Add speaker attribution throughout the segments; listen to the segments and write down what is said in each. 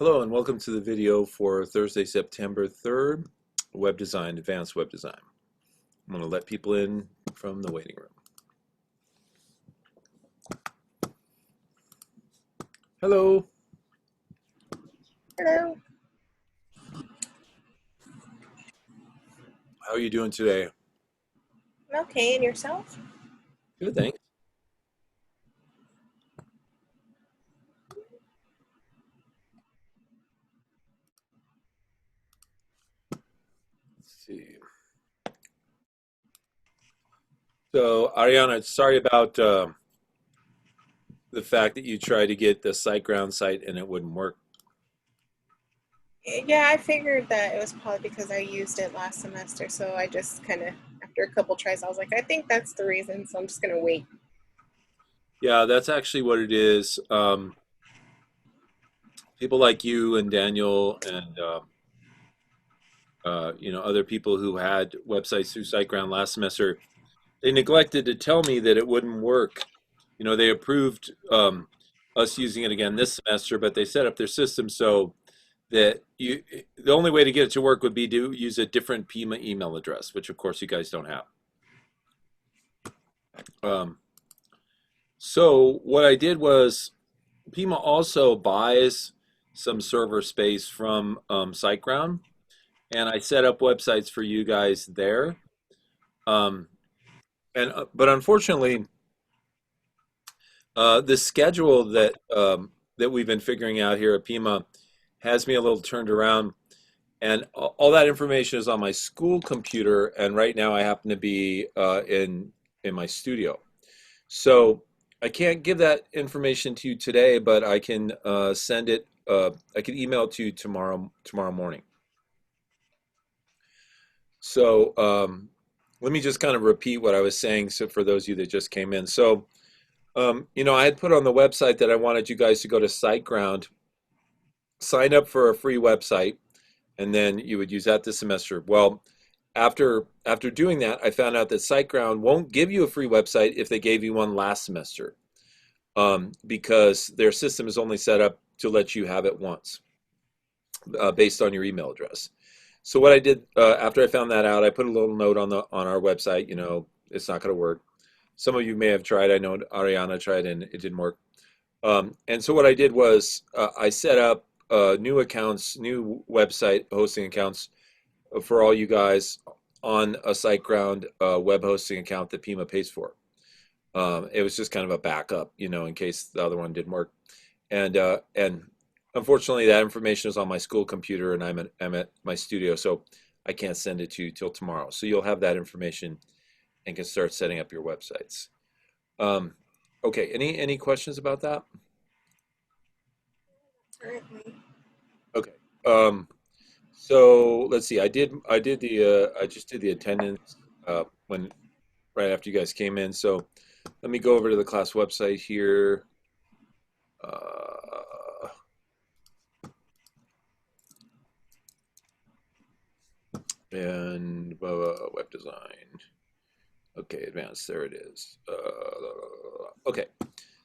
Speaker 1: Hello and welcome to the video for Thursday, September 3rd, web design, advanced web design. I'm going to let people in from the waiting room. Hello.
Speaker 2: Hello.
Speaker 1: How are you doing today?
Speaker 2: I'm okay, and yourself?
Speaker 1: Good, thanks. Let's see. So, Ariana, sorry about the fact that you tried to get the SiteGround site and it wouldn't work.
Speaker 2: Yeah, I figured that it was probably because I used it last semester, so I just kind of, after a couple tries, I was like, I think that's the reason, so I'm just gonna wait.
Speaker 1: Yeah, that's actually what it is. People like you and Daniel and other people who had websites through SiteGround last semester, they neglected to tell me that it wouldn't work. They approved us using it again this semester, but they set up their system so that the only way to get it to work would be to use a different Pima email address, which of course you guys don't have. Um, so what I did was Pima also buys some server space from SiteGround, and I set up websites for you guys there. Um, but unfortunately, the schedule that we've been figuring out here at Pima has me a little turned around, and all that information is on my school computer, and right now I happen to be in my studio. So I can't give that information to you today, but I can send it. I can email it to you tomorrow morning. So let me just kind of repeat what I was saying, so for those of you that just came in. So I had put on the website that I wanted you guys to go to SiteGround, sign up for a free website, and then you would use that this semester. Well, after doing that, I found out that SiteGround won't give you a free website if they gave you one last semester, because their system is only set up to let you have it once, based on your email address. So what I did after I found that out, I put a little note on our website. It's not going to work. Some of you may have tried. I know Ariana tried and it didn't work. And so what I did was I set up new accounts, new website hosting accounts for all you guys on a SiteGround web hosting account that Pima pays for. It was just kind of a backup, in case the other one didn't work. And unfortunately, that information is on my school computer, and I'm at my studio, so I can't send it to you till tomorrow. So you'll have that information and can start setting up your websites. Okay, any questions about that?
Speaker 2: Currently.
Speaker 1: Okay. So let's see. I just did the attendance when right after you guys came in. So let me go over to the class website here. And web design. Okay, advanced. There it is. Okay.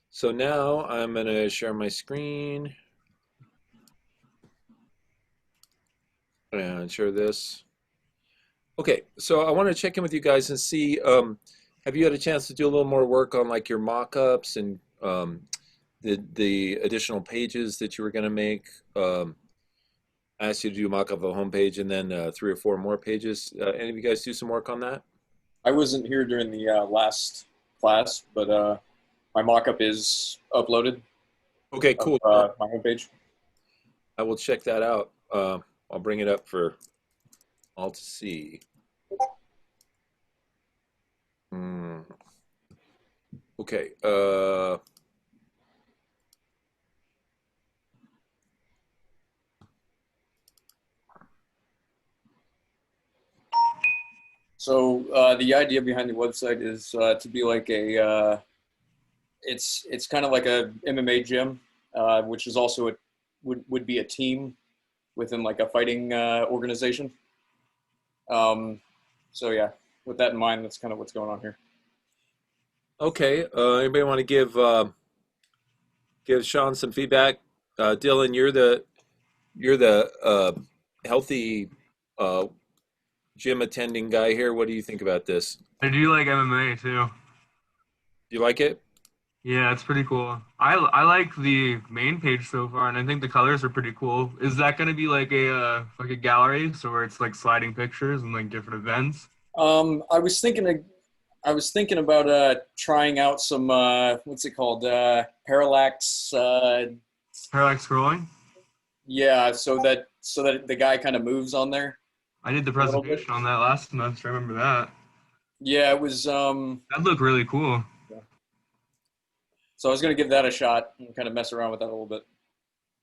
Speaker 1: So now I'm going to share my screen and share this. Okay, so I want to check in with you guys and see, have you had a chance to do a little more work on like your mock-ups and the additional pages that you were going to make? I asked you to do a mock-up of a homepage and then 3 or 4 more pages. Any of you guys do some work on that?
Speaker 3: I wasn't here during the last class, but my mock-up is uploaded
Speaker 1: Okay,
Speaker 3: of
Speaker 1: cool.
Speaker 3: my homepage.
Speaker 1: I will check that out. I'll bring it up for all to see. Okay.
Speaker 3: So the idea behind the website is to be like it's kind of like a MMA gym, which is also would be a team within like a fighting organization. So yeah, with that in mind, that's kind of what's going on here.
Speaker 1: Okay. Anybody want to give Sean some feedback? Dylan, you're the healthy uh, gym attending guy here. What do you think about this?
Speaker 4: I do like MMA too.
Speaker 1: Do you like it?
Speaker 4: Yeah, it's pretty cool. I like the main page so far, and I think the colors are pretty cool. Is that going to be like a gallery, so where it's like sliding pictures and like different events?
Speaker 3: I was thinking I was thinking about trying out some what's it called parallax.
Speaker 4: Parallax scrolling.
Speaker 3: Yeah, so that the guy kind of moves on there
Speaker 4: I did the
Speaker 3: a little bit.
Speaker 4: presentation on that last semester. I remember that.
Speaker 3: Yeah, it was.
Speaker 4: That looked really cool.
Speaker 3: So I was gonna give that a shot and kind of mess around with that a little bit.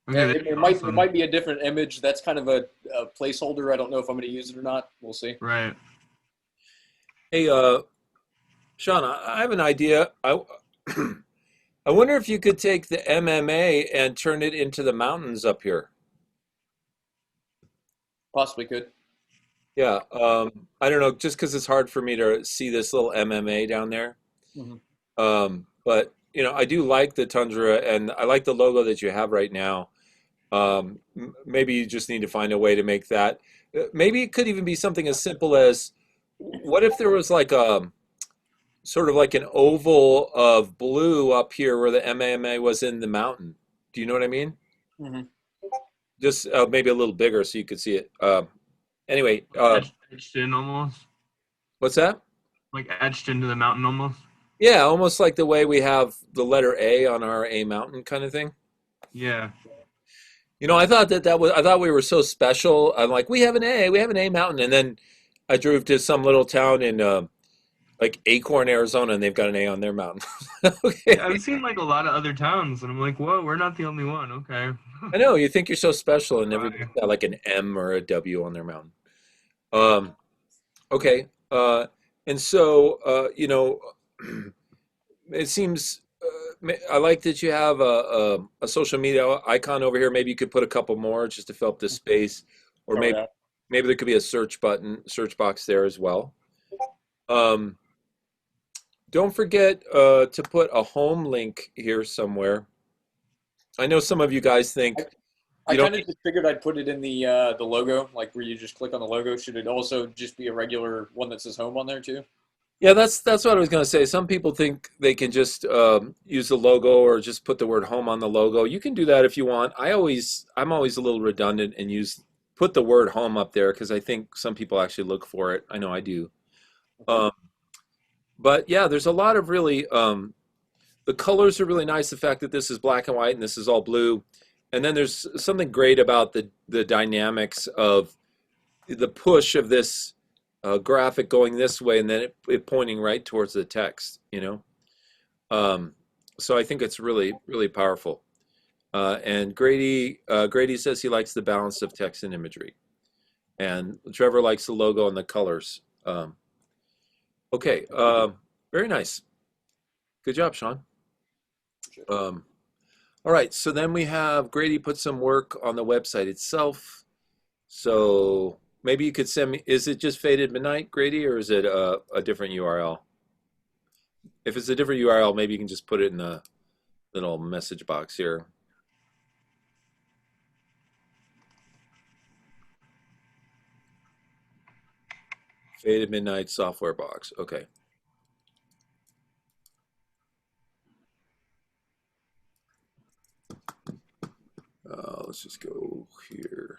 Speaker 4: Okay, that'd be
Speaker 3: It
Speaker 4: awesome.
Speaker 3: might be a different image. That's kind of a placeholder. I don't know if I'm going to use it or not. We'll see.
Speaker 4: Right.
Speaker 1: Hey, Sean, I have an idea. I wonder if you could take the MMA and turn it into the mountains up here.
Speaker 3: Possibly could.
Speaker 1: Yeah, I don't know, just because it's hard for me to see this little MMA down there.
Speaker 3: Hmm.
Speaker 1: But I do like the Tundra, and I like the logo that you have right now. Maybe you just need to find a way to make that. Maybe it could even be something as simple as, what if there was like a sort of like an oval of blue up here where the MMA was in the mountain? Do you know what I mean?
Speaker 3: Hmm.
Speaker 1: Just maybe a little bigger so you could see it. Anyway,
Speaker 4: Etched in almost,
Speaker 1: what's that?
Speaker 4: like etched into the mountain almost.
Speaker 1: Yeah, almost like the way we have the letter A on our A mountain kind of thing.
Speaker 4: Yeah.
Speaker 1: I thought I thought we were so special. I'm like, we have an A mountain, and then I drove to some little town in like Acorn, Arizona, and they've got an A on their mountain.
Speaker 4: Yeah,
Speaker 1: Okay,
Speaker 4: I've seen like a lot of other towns, and I'm like, whoa, we're not the only one. Okay.
Speaker 1: I know you think you're so special, and everybody's
Speaker 4: Right.
Speaker 1: got like an M or a W on their mountain. Um, okay, and so it seems. I like that you have a social media icon over here. Maybe you could put a couple more just to fill up this space, or
Speaker 3: Oh yeah.
Speaker 1: maybe there could be a search box there as well. Um, don't forget to put a home link here somewhere. I know some of you guys
Speaker 3: I,
Speaker 1: think
Speaker 3: I
Speaker 1: you don't.
Speaker 3: kind of just figured I'd put it in the logo, like where you just click on the logo. Should it also just be a regular one that says home on there too?
Speaker 1: Yeah, that's what I was going to say. Some people think they can just use the logo or just put the word home on the logo. You can do that if you want. I'm always a little redundant and put the word home up there because I think some people actually look for it. I know I do.
Speaker 3: Okay.
Speaker 1: Um, but yeah, there's a lot of really the colors are really nice. The fact that this is black and white and this is all blue, and then there's something great about the dynamics of the push of this graphic going this way and then it pointing right towards the text. Um, so I think it's really really powerful. And Grady says he likes the balance of text and imagery, and Trevor likes the logo and the colors. Okay, very nice. Good job, Sean.
Speaker 3: Sure.
Speaker 1: All right, so then we have Grady put some work on the website itself. So maybe you could send me, is it just Faded Midnight, Grady, or is it a different URL? If it's a different URL, maybe you can just put it in the little message box here. Faded Midnight software box. Okay. Let's just go here.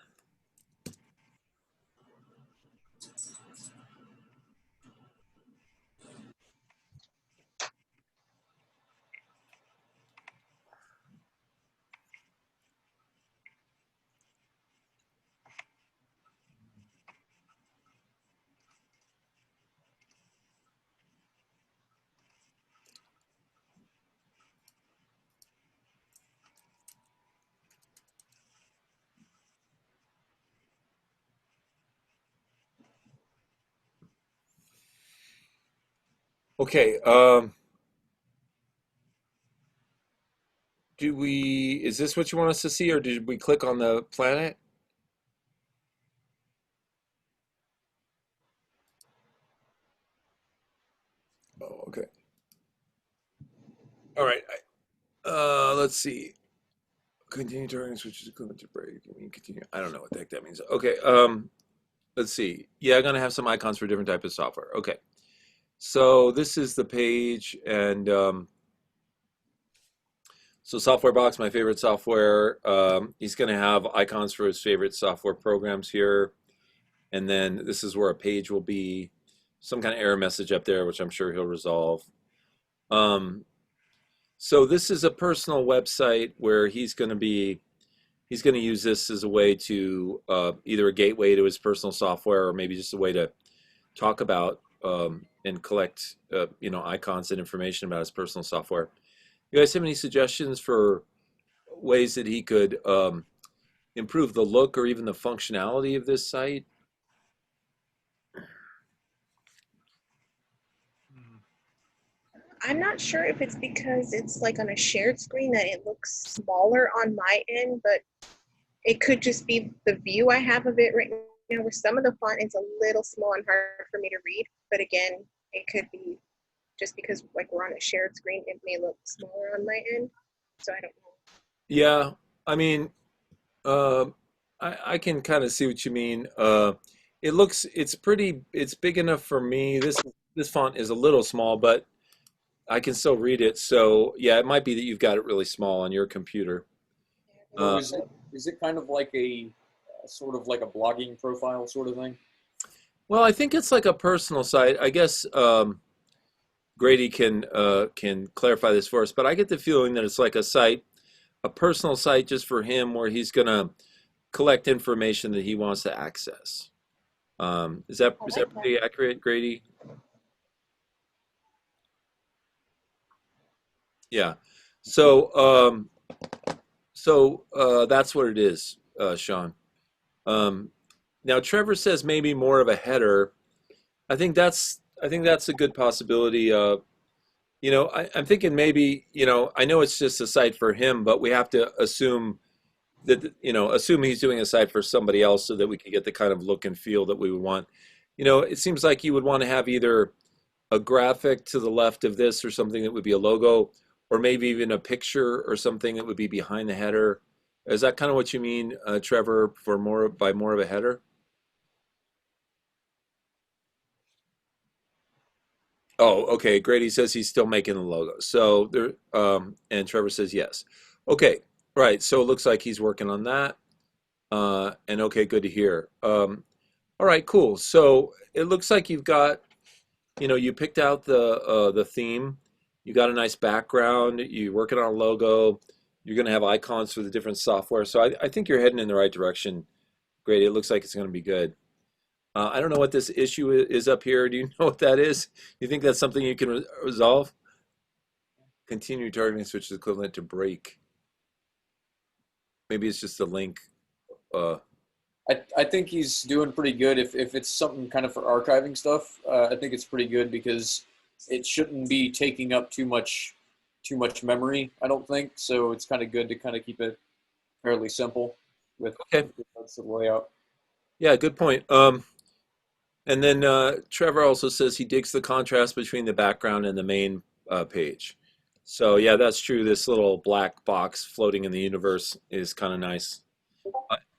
Speaker 1: Okay. Is this what you want us to see, or did we click on the planet? Oh, okay. All right. Let's see. Continue targeting switches equivalent to break. I mean, continue. I don't know what the heck that means. Okay. Let's see. Yeah, I'm gonna have some icons for different type of software. Okay. So this is the page, and so Software Box, my favorite software. He's gonna have icons for his favorite software programs here, and then this is where a page will be, some kind of error message up there, which I'm sure he'll resolve. Um, so this is a personal website where he's going to use this as a way to either a gateway to his personal software, or maybe just a way to talk about and collect icons and information about his personal software. You guys have any suggestions for ways that he could improve the look or even the functionality of this site?
Speaker 2: I'm not sure if it's because it's like on a shared screen that it looks smaller on my end, but it could just be the view I have of it right now, where some of the font is a little small and hard for me to read. But again, it could be just because like we're on a shared screen, it may look smaller on my end. So I don't know.
Speaker 1: Yeah, I mean, uh, I can kind of see what you mean. It's big enough for me. This font is a little small, but I can still read it. So yeah, it might be that you've got it really small on your computer.
Speaker 3: So
Speaker 1: Uh,
Speaker 3: is it kind of like a sort of like a blogging profile sort of thing?
Speaker 1: well, I think it's like a personal site. I guess Grady can clarify this for us, but I get the feeling that it's like a site, a personal site just for him, where he's gonna collect information that he wants to access. Is that
Speaker 2: I
Speaker 1: is
Speaker 2: like
Speaker 1: that
Speaker 2: that.
Speaker 1: pretty accurate, Grady? Yeah. So that's what it is, Sean. Um, now Trevor says maybe more of a header. I think that's a good possibility. I'm thinking maybe, I know it's just a site for him, but we have to assume that, assume he's doing a site for somebody else so that we can get the kind of look and feel that we would want. It seems like you would want to have either a graphic to the left of this or something that would be a logo, or maybe even a picture or something that would be behind the header. Is that kind of what you mean, Trevor, for more of a header? Oh, okay. Grady says he's still making the logo. So there, and Trevor says yes. Okay, right. So it looks like he's working on that. And okay, good to hear. All right, cool. So it looks like you picked out the theme. You got a nice background. You're working on a logo. You're going to have icons for the different software. So I think you're heading in the right direction. Great. It looks like it's going to be good. I don't know what this issue is up here. Do you know what that is? You think that's something you can resolve? Continue targeting switch is equivalent to break. Maybe it's just a link. Uh,
Speaker 3: I think he's doing pretty good. If it's something kind of for archiving stuff, I think it's pretty good because it shouldn't be taking up too much memory. I don't think so. It's kind of good to kind of keep it fairly simple with
Speaker 1: okay.
Speaker 3: the layout.
Speaker 1: Yeah, good point. And then Trevor also says he digs the contrast between the background and the main page. So yeah, that's true. This little black box floating in the universe is kind of nice.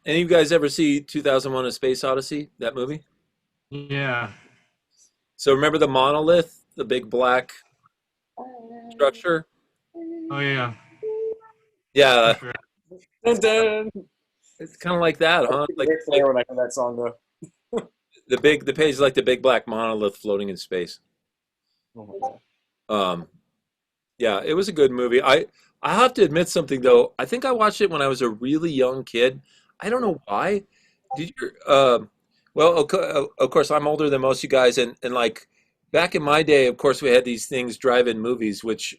Speaker 1: Any of you guys ever see 2001: A Space Odyssey, that movie?
Speaker 4: Yeah.
Speaker 1: So remember the monolith, the big black structure?
Speaker 4: Oh yeah.
Speaker 1: Yeah,
Speaker 4: For sure.
Speaker 3: Dun, dun.
Speaker 1: it's kind of like that, huh? Like
Speaker 3: Ric Flair when I hear that song though.
Speaker 1: the page is like the big black monolith floating in space.
Speaker 3: Oh my God.
Speaker 1: Um, yeah, it was a good movie. I have to admit something though. I think I watched it when I was a really young kid. I don't know why. Did you? Well, of course, I'm older than most of you guys, and like back in my day, of course, we had these things, drive-in movies, which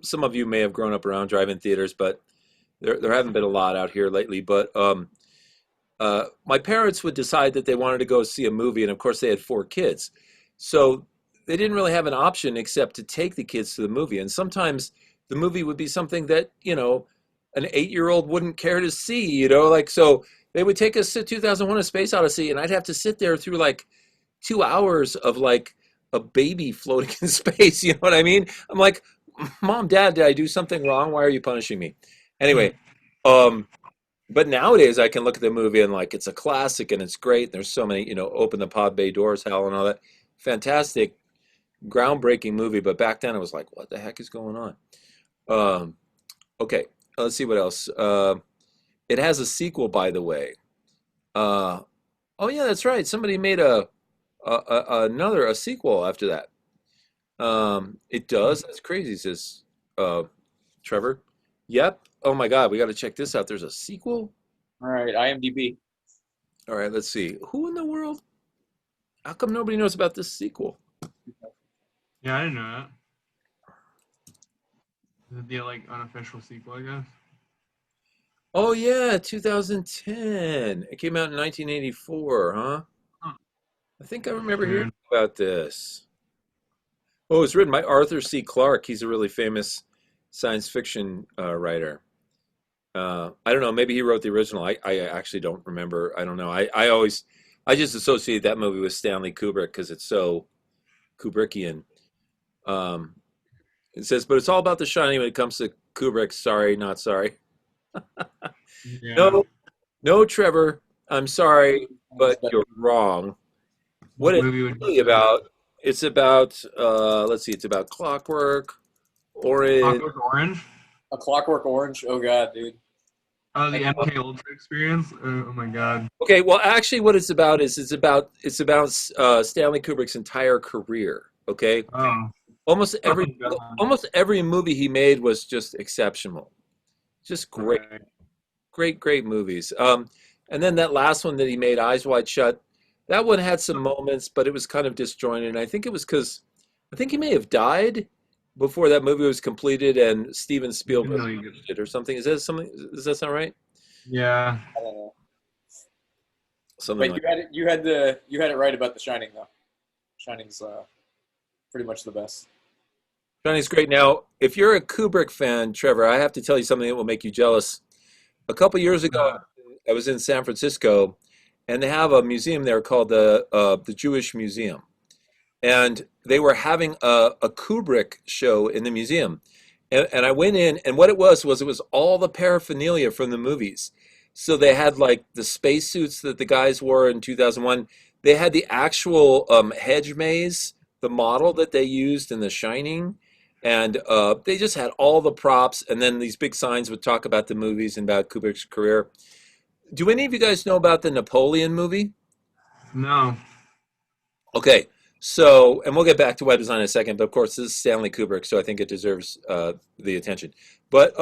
Speaker 1: some of you may have grown up around drive-in theaters, but there haven't been a lot out here lately. But my parents would decide that they wanted to go see a movie, and of course, they had four kids, so they didn't really have an option except to take the kids to the movie. And sometimes the movie would be something that an 8-year-old wouldn't care to see, like so. They would take us to 2001: A Space Odyssey, and I'd have to sit there through like 2 hours of like a baby floating in space. You know what I mean? I'm like, Mom, Dad, did I do something wrong? Why are you punishing me? Anyway, Um, but nowadays I can look at the movie and like it's a classic and it's great. There's so many, open the pod bay doors, Hal, and all that. Fantastic, groundbreaking movie. But back then it was like, what the heck is going on? Um, okay, let's see what else. It has a sequel, by the way. Uh, oh yeah, that's right. Somebody made a sequel after that. It does. That's crazy, says uh, Trevor. Yep. Oh my God, we got to check this out. There's a sequel.
Speaker 3: All right, IMDb.
Speaker 1: All right, let's see. Who in the world? How come nobody knows about this sequel?
Speaker 4: Yeah, I didn't know that. It'd be a, like unofficial sequel, I guess.
Speaker 1: Oh yeah, 2010. It came out in 1984, huh?
Speaker 4: Huh.
Speaker 1: I think I remember hearing
Speaker 4: Weird.
Speaker 1: about this. Oh, it's written by Arthur C. Clarke. He's a really famous science fiction writer. I don't know. Maybe he wrote the original. I actually don't remember. I don't know. I just associate that movie with Stanley Kubrick because it's so Kubrickian. Um, it says, but it's all about The Shining when it comes to Kubrick. Sorry, not sorry.
Speaker 4: Yeah.
Speaker 1: No, no, Trevor. I'm sorry, but
Speaker 3: But
Speaker 1: you're wrong. What
Speaker 4: What
Speaker 1: it's
Speaker 4: movie would you
Speaker 1: really
Speaker 4: say?
Speaker 1: about? It's about. Let's see. It's about Clockwork Orange.
Speaker 4: Clockwork Orange?
Speaker 3: A Clockwork Orange. Oh God, dude.
Speaker 4: The MK Ultra experience? Oh my god.
Speaker 1: Okay, well, actually, what it's about is it's about Stanley Kubrick's entire career. Okay,
Speaker 4: Oh.
Speaker 1: almost
Speaker 4: Oh
Speaker 1: every
Speaker 4: god.
Speaker 1: almost every movie he made was just exceptional, just great,
Speaker 4: Right.
Speaker 1: great, great movies. And then that last one that he made, Eyes Wide Shut, that one had some moments, but it was kind of disjointed. And I think it was because I think he may have died before that movie was completed, and Steven
Speaker 4: Didn't
Speaker 1: Spielberg
Speaker 4: really
Speaker 1: finished it or something. Is that something? Does that sound right?
Speaker 4: Yeah.
Speaker 3: I don't know.
Speaker 1: Something
Speaker 3: But
Speaker 1: like.
Speaker 3: you had it right about The Shining though. Shining's pretty much the best.
Speaker 1: Johnny's great. Now, if you're a Kubrick fan, Trevor, I have to tell you something that will make you jealous. A couple years
Speaker 4: What's
Speaker 1: ago,
Speaker 4: that?
Speaker 1: I was in San Francisco, and they have a museum there called the Jewish Museum, and they were having a Kubrick show in the museum, and I went in, and what it was all the paraphernalia from the movies. So they had like the spacesuits that the guys wore in 2001. They had the actual hedge maze, the model that they used in The Shining, and they just had all the props, and then these big signs would talk about the movies and about Kubrick's career. Do any of you guys know about the Napoleon movie?
Speaker 4: No.
Speaker 1: Okay, so, and we'll get back to web design in a second, but of course, this is Stanley Kubrick, so I think it deserves the attention. But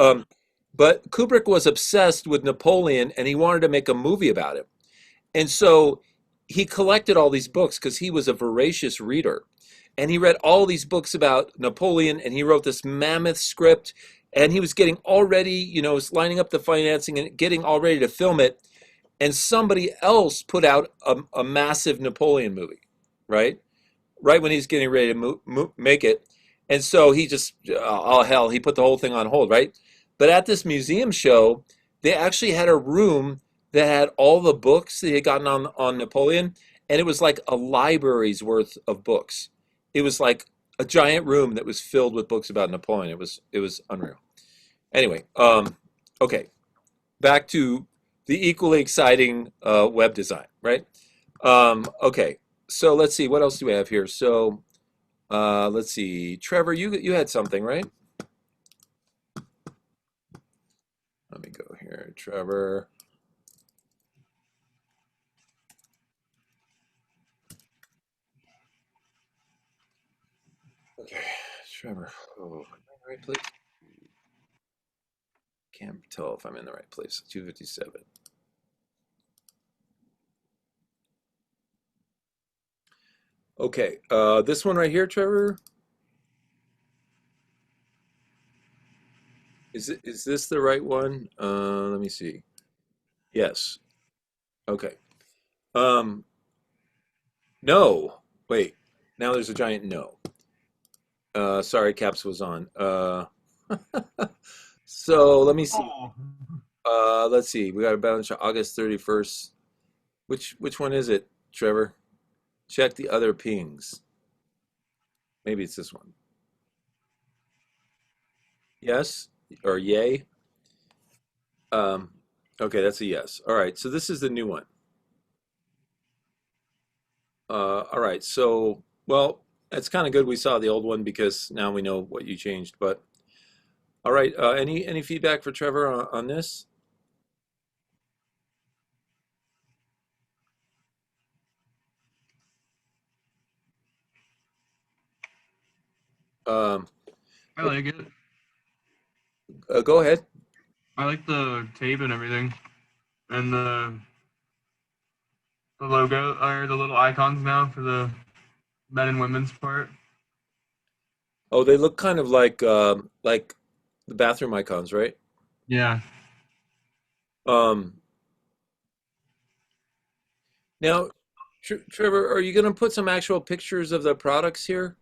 Speaker 1: but Kubrick was obsessed with Napoleon, and he wanted to make a movie about him. And so he collected all these books because he was a voracious reader. And he read all these books about Napoleon, and he wrote this mammoth script. And he was getting all ready, was lining up the financing and getting all ready to film it. And somebody else put out a massive Napoleon movie, right? Right when he's getting ready to make it. And so he just, oh hell, he put the whole thing on hold, right? But at this museum show, they actually had a room that had all the books that he had gotten on Napoleon, and it was like a library's worth of books. It was like a giant room that was filled with books about Napoleon. It was unreal. Anyway, okay, back to the equally exciting web design, right? Okay, so let's see, what else do we have here? So let's see, Trevor, you had something, right? Let me go here, Trevor. Okay, Trevor. Oh, am I in the right place? Can't tell if I'm in the right place. 257. Okay, this one right here, Trevor. Is this the right one? Let me see. Yes. Okay. Um, no. Wait. Now there's a giant no. Sorry, caps was on. So let me see.
Speaker 4: Oh.
Speaker 1: Let's see. We got a balance of August 31st. Which one is it, Trevor? Check the other pings. Maybe it's this one. Yes or yay? Um, okay, that's a yes. All right, so this is the new one. All right, so well, it's kind of good we saw the old one because now we know what you changed. But all right, any feedback for Trevor on this? Um,
Speaker 4: I like it.
Speaker 1: go ahead.
Speaker 4: I like the tape and everything, and the logo or the little icons now for the men and women's part.
Speaker 1: Oh, they look kind of like the bathroom icons, right?
Speaker 4: Yeah.
Speaker 1: Um, now, Trevor, are you going to put some actual pictures of the products here?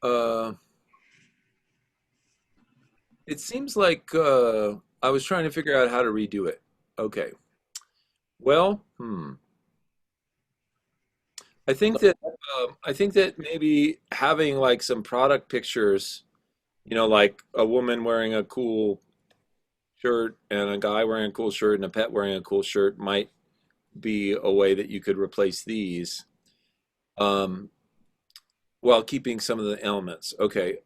Speaker 1: Uh, it seems like I was trying to figure out how to redo it. Okay. Well, I think that maybe having like some product pictures, like a woman wearing a cool shirt and a guy wearing a cool shirt and a pet wearing a cool shirt might be a way that you could replace these, um, while keeping some of the elements. Okay.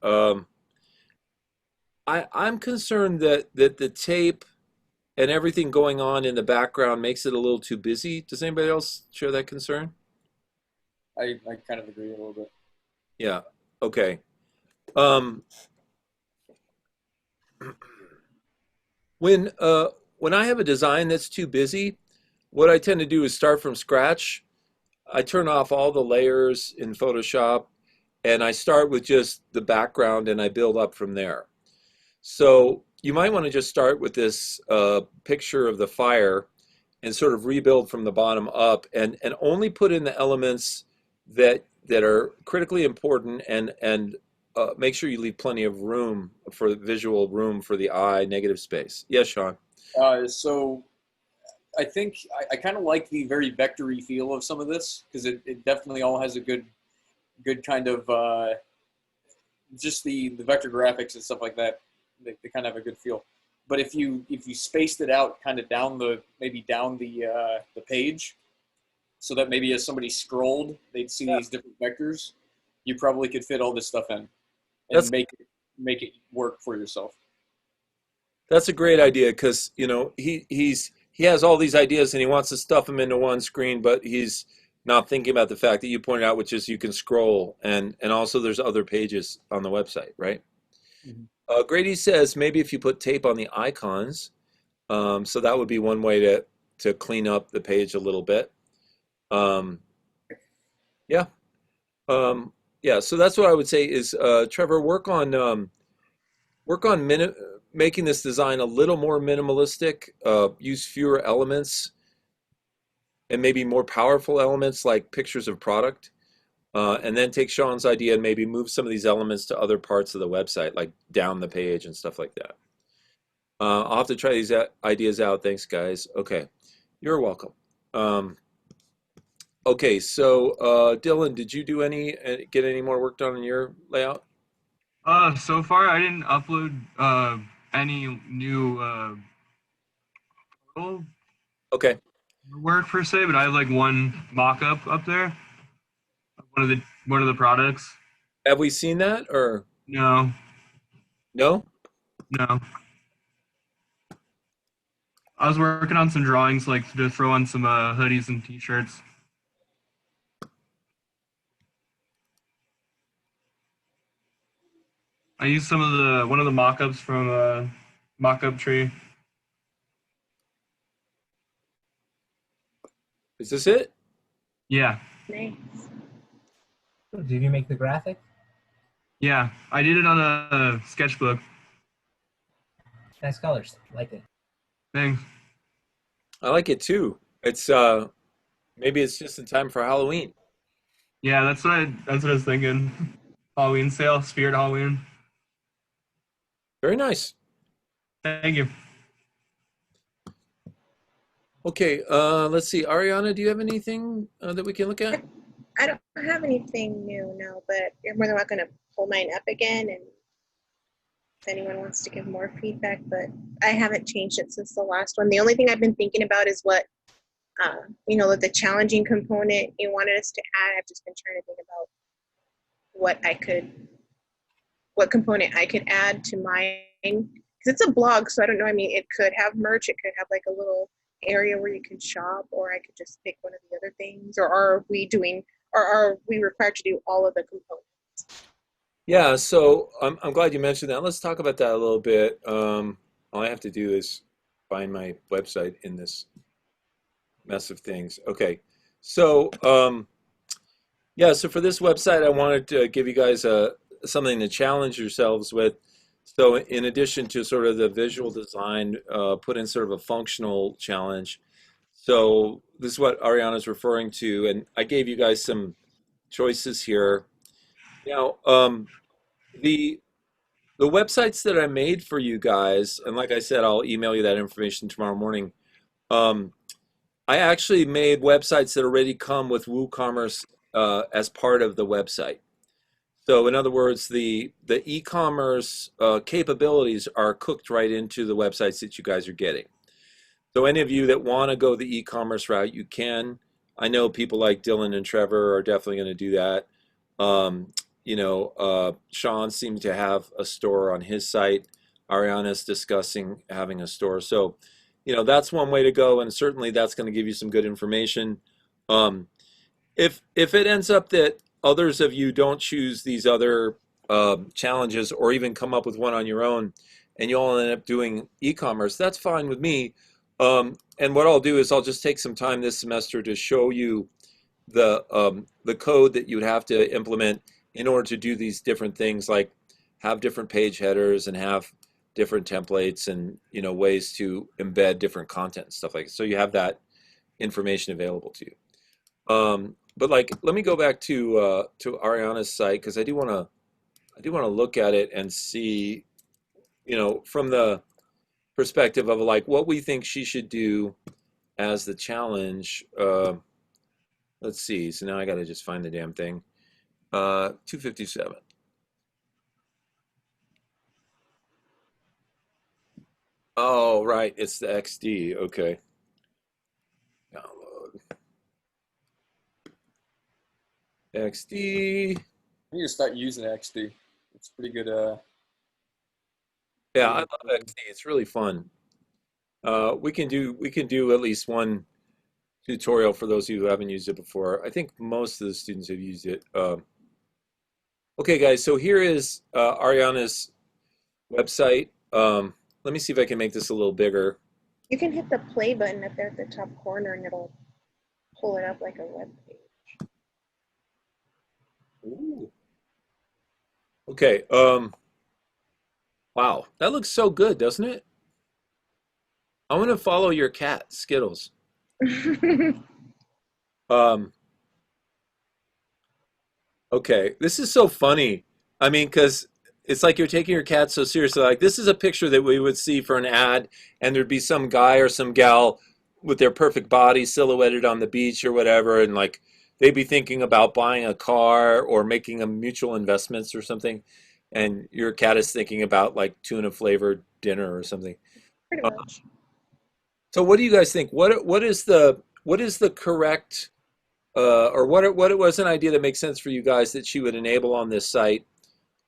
Speaker 1: I'm concerned that the tape and everything going on in the background makes it a little too busy. Does anybody else share that concern?
Speaker 3: I kind of agree a little bit.
Speaker 1: Yeah. Okay. Um, when uh, when I have a design that's too busy, what I tend to do is start from scratch. I turn off all the layers in Photoshop and I start with just the background and I build up from there. So you might want to just start with this picture of the fire and sort of rebuild from the bottom up and only put in the elements that are critically important and make sure you leave plenty of room for visual room for the eye, negative space. Yes, Sean.
Speaker 3: So I think I kind of like the very vectory feel of some of this because it definitely all has a good kind of just the vector graphics and stuff like that. They kind of have a good feel. But if you spaced it out kind of down maybe down the page, so that maybe as somebody scrolled, they'd see
Speaker 1: Yeah.
Speaker 3: these different vectors, you probably could fit all this stuff in and
Speaker 1: That's
Speaker 3: make it work for yourself.
Speaker 1: That's a great idea because he has all these ideas and he wants to stuff them into one screen, but he's not thinking about the fact that you pointed out, which is you can scroll and also there's other pages on the website, right?
Speaker 3: Mhm.
Speaker 1: Grady says maybe if you put tape on the icons, so that would be one way to clean up the page a little bit. Um, yeah, um, yeah. So that's what I would say is Trevor, work on making this design a little more minimalistic, use fewer elements and maybe more powerful elements like pictures of product. And then take Sean's idea and maybe move some of these elements to other parts of the website, like down the page and stuff like that. I'll have to try these ideas out. Thanks, guys. Okay, you're welcome. Um, okay, so Dylan, did you do get any more work done on your layout?
Speaker 4: So far I didn't upload any new photo
Speaker 1: Okay,
Speaker 4: work per se, but I have like one mock-up up there of one of the products.
Speaker 1: have we seen that or
Speaker 4: No,
Speaker 1: no?
Speaker 4: no. I was working on some drawings like to throw on some hoodies and t-shirts. I used some of the one of the mock-ups from mock-up tree.
Speaker 1: Is this it?
Speaker 4: Yeah.
Speaker 2: Nice.
Speaker 5: Did you make the graphic?
Speaker 4: Yeah, I did it on a sketchbook.
Speaker 5: Nice colors. Like it.
Speaker 4: Thanks.
Speaker 1: I like it too. It's maybe it's just in time for Halloween.
Speaker 4: Yeah, that's what I was thinking. Halloween sale, Spirit Halloween.
Speaker 1: Very nice.
Speaker 4: Thank you.
Speaker 1: Okay, let's see. Ariana, do you have anything that we can look at?
Speaker 2: I don't have anything new, no, but you're more than welcome to pull mine up again and if anyone wants to give more feedback, but I haven't changed it since the last one. The only thing I've been thinking about is what, the challenging component you wanted us to add. I've just been trying to think about what I could, what component I could add to mine. Because it's a blog, so I don't know. I mean, it could have merch, it could have like a little area where you can shop, or I could just pick one of the other things. Or are we required to do all of the components?
Speaker 1: Yeah, so I'm glad you mentioned that. Let's talk about that a little bit. All I have to do is find my website in this mess of things. Okay, so yeah, so for this website, I wanted to give you guys something to challenge yourselves with. So in addition to sort of the visual design, put in sort of a functional challenge. So this is what Ariana's referring to, and I gave you guys some choices here. Now, the the websites that I made for you guys, and like I said, I'll email you that information tomorrow morning. Um, I actually made websites that already come with WooCommerce as part of the website. So in other words, the e-commerce capabilities are cooked right into the websites that you guys are getting. So any of you that want to go the e-commerce route, you can. I know people like Dylan and Trevor are definitely going to do that. Um, Sean seemed to have a store on his site. Ariana's discussing having a store. So, that's one way to go, and certainly that's going to give you some good information. Um, if it ends up that others of you don't choose these other challenges or even come up with one on your own, and you all end up doing e-commerce, that's fine with me. And what I'll do is I'll just take some time this semester to show you the code that you would have to implement in order to do these different things, like have different page headers and have different templates and ways to embed different content and stuff like that. So you have that information available to you. But like, let me go back to Ariana's site because I do want to look at it and see, from the perspective of like what we think she should do as the challenge. Let's see. So now I got to just find the damn thing. 257. Oh, right. It's the XD. Okay. Download XD.
Speaker 3: I need to start using XD. It's pretty good.
Speaker 1: Yeah,
Speaker 3: Pretty
Speaker 1: I
Speaker 3: good.
Speaker 1: love XD. It's really fun. We can do at least one tutorial for those of you who haven't used it before. I think most of the students have used it. Okay, guys. So here is Ariana's website. Let me see if I can make this a little bigger.
Speaker 2: You can hit the play button up there at the top corner and it'll pull it up like a web page.
Speaker 1: Ooh. Okay. Wow, that looks so good, doesn't it? I want to follow your cat, Skittles. Um, okay, this is so funny. I mean, because it's like you're taking your cat so seriously. Like, this is a picture that we would see for an ad, and there'd be some guy or some gal with their perfect body silhouetted on the beach or whatever, and like they'd be thinking about buying a car or making a mutual investments or something, and your cat is thinking about like tuna flavored dinner or something.
Speaker 2: Pretty much.
Speaker 1: So what do you guys think? What is the correct or what it was an idea that makes sense for you guys that she would enable on this site?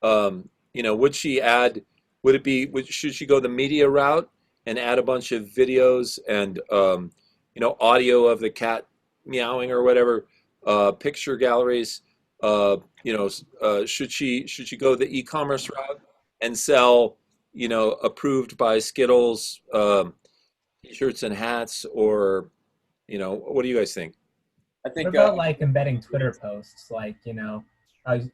Speaker 1: Would she add? Should she go the media route and add a bunch of videos and audio of the cat meowing or whatever, picture galleries? Should she go the e-commerce route and sell approved by Skittles t-shirts and hats, or what do you guys think?
Speaker 3: I
Speaker 5: What
Speaker 3: think
Speaker 5: about like embedding Twitter posts? Like,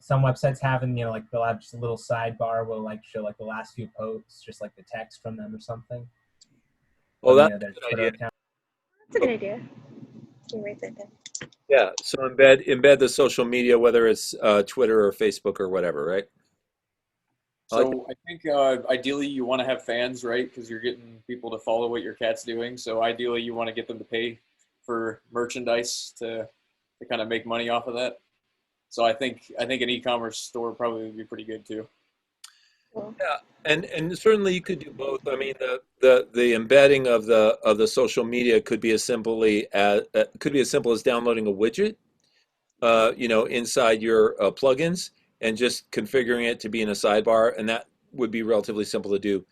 Speaker 5: some websites have, and like they'll have just a little sidebar will like show like the last few posts, just like the text from them or something
Speaker 1: Oh,
Speaker 5: from
Speaker 1: that's
Speaker 5: their
Speaker 1: a good
Speaker 5: Twitter
Speaker 1: idea.
Speaker 5: account.
Speaker 2: That's a good idea. Can you write that down?
Speaker 1: Yeah, so embed the social media, whether it's Twitter or Facebook or whatever, right? I like that.
Speaker 3: So I think ideally you want to have fans, right? Because you're getting people to follow what your cat's doing. So ideally you want to get them to pay for merchandise to kind of make money off of that. So I think an e-commerce store probably would be pretty good too.
Speaker 2: Well,
Speaker 1: Yeah, and certainly you could do both. I mean, the embedding of the social media could be as simple as downloading a widget, inside your plugins and just configuring it to be in a sidebar, and that would be relatively simple to do.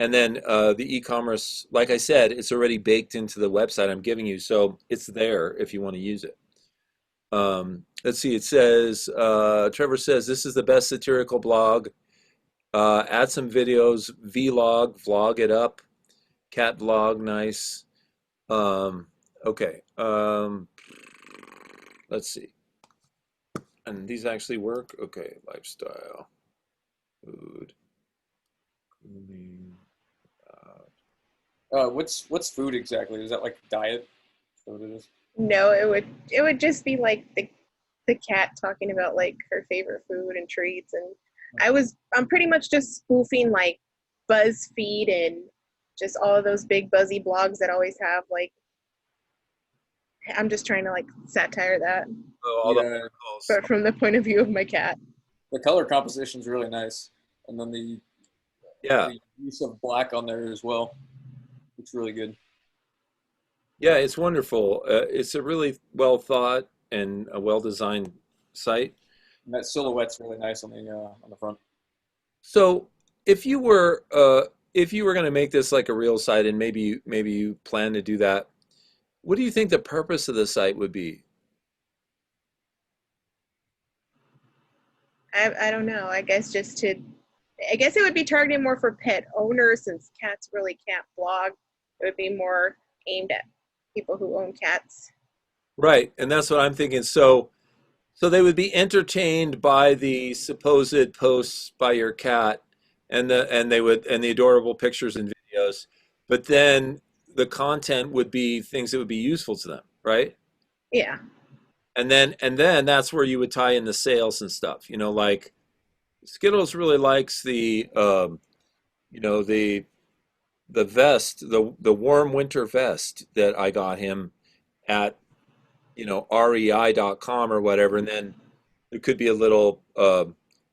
Speaker 1: And then the e-commerce, like I said, it's already baked into the website I'm giving you, so it's there if you want to use it. Let's see. It says Trevor says this is the best satirical blog. Add some videos, vlog it up, cat vlog, nice. Okay. Let's see. And these actually work. Okay, lifestyle, food, grooming.
Speaker 3: What's food exactly? Is that like diet? Is that what it is?
Speaker 2: no, it would just be like the cat talking about like her favorite food and treats, and I'm pretty much just spoofing like BuzzFeed and just all of those big buzzy blogs that always have like, I'm just trying to like satire that,
Speaker 1: Oh, all the
Speaker 3: Yeah,
Speaker 1: articles.
Speaker 2: but from the point of view of my cat.
Speaker 3: the color composition is really nice, and then
Speaker 1: Yeah,
Speaker 3: the use of black on there as well. It's really good.
Speaker 1: yeah, it's wonderful. It's a really well thought and a well designed site.
Speaker 3: And that silhouette's really nice on the front.
Speaker 1: So if you were going to make this like a real site, and maybe you plan to do that, what do you think the purpose of the site would be?
Speaker 2: I don't know. I guess it would be targeted more for pet owners since cats really can't blog. It would be more aimed at people who own cats.
Speaker 1: Right, and that's what I'm thinking. So they would be entertained by the supposed posts by your cat and the adorable pictures and videos, but then the content would be things that would be useful to them, right?
Speaker 2: Yeah.
Speaker 1: And then that's where you would tie in the sales and stuff. Like Skittles really likes the the vest, the warm winter vest that I got him at rei.com or whatever, and then there could be a little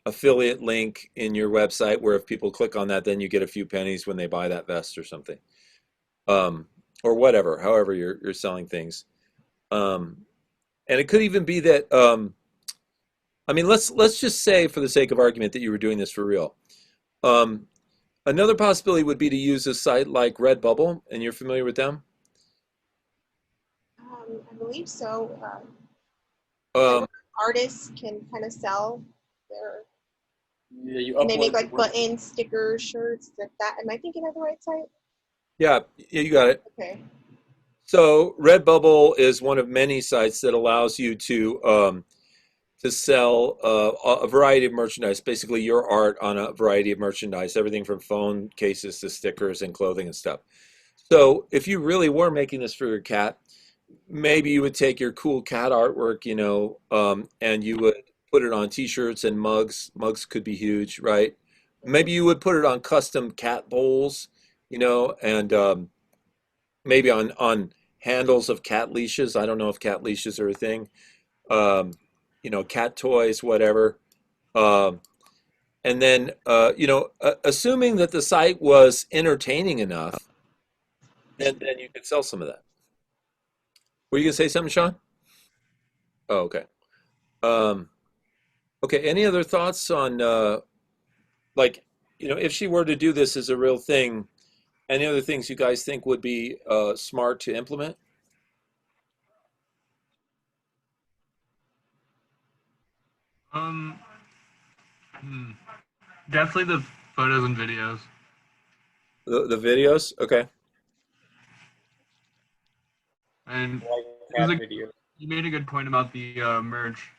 Speaker 1: affiliate link in your website where if people click on that, then you get a few pennies when they buy that vest or something, um, or whatever. However, you're selling things, and it could even be that. I mean, let's just say, for the sake of argument, that you were doing this for real. Um, Another possibility would be to use a site like Redbubble, and you're familiar with them.
Speaker 2: I believe so. Like
Speaker 1: Um,
Speaker 2: artists can kind of sell their,
Speaker 3: Yeah, you
Speaker 2: and they make
Speaker 3: upload
Speaker 2: like
Speaker 3: your work.
Speaker 2: buttons, stickers, shirts, like that. Am I thinking of the right site?
Speaker 1: yeah, you got it.
Speaker 2: Okay.
Speaker 1: So Redbubble is one of many sites that allows you to sell a variety of merchandise, basically your art on a variety of merchandise, everything from phone cases to stickers and clothing and stuff. So if you really were making this for your cat, maybe you would take your cool cat artwork, and you would put it on t-shirts and mugs. Mugs could be huge, right? Maybe you would put it on custom cat bowls, and maybe on handles of cat leashes. I don't know if cat leashes are a thing. Um, cat toys, whatever. Um, and then, assuming that the site was entertaining enough, then you could sell some of that. Were you gonna say something, Sean? Oh, okay. Um, okay. Any other thoughts on like, if she were to do this as a real thing, any other things you guys think would be smart to implement?
Speaker 4: Um, hmm. Definitely the photos and videos.
Speaker 1: The videos? Okay.
Speaker 4: And
Speaker 3: Like
Speaker 4: it was
Speaker 3: cat
Speaker 4: a,
Speaker 3: video.
Speaker 4: you made a good point about the merch.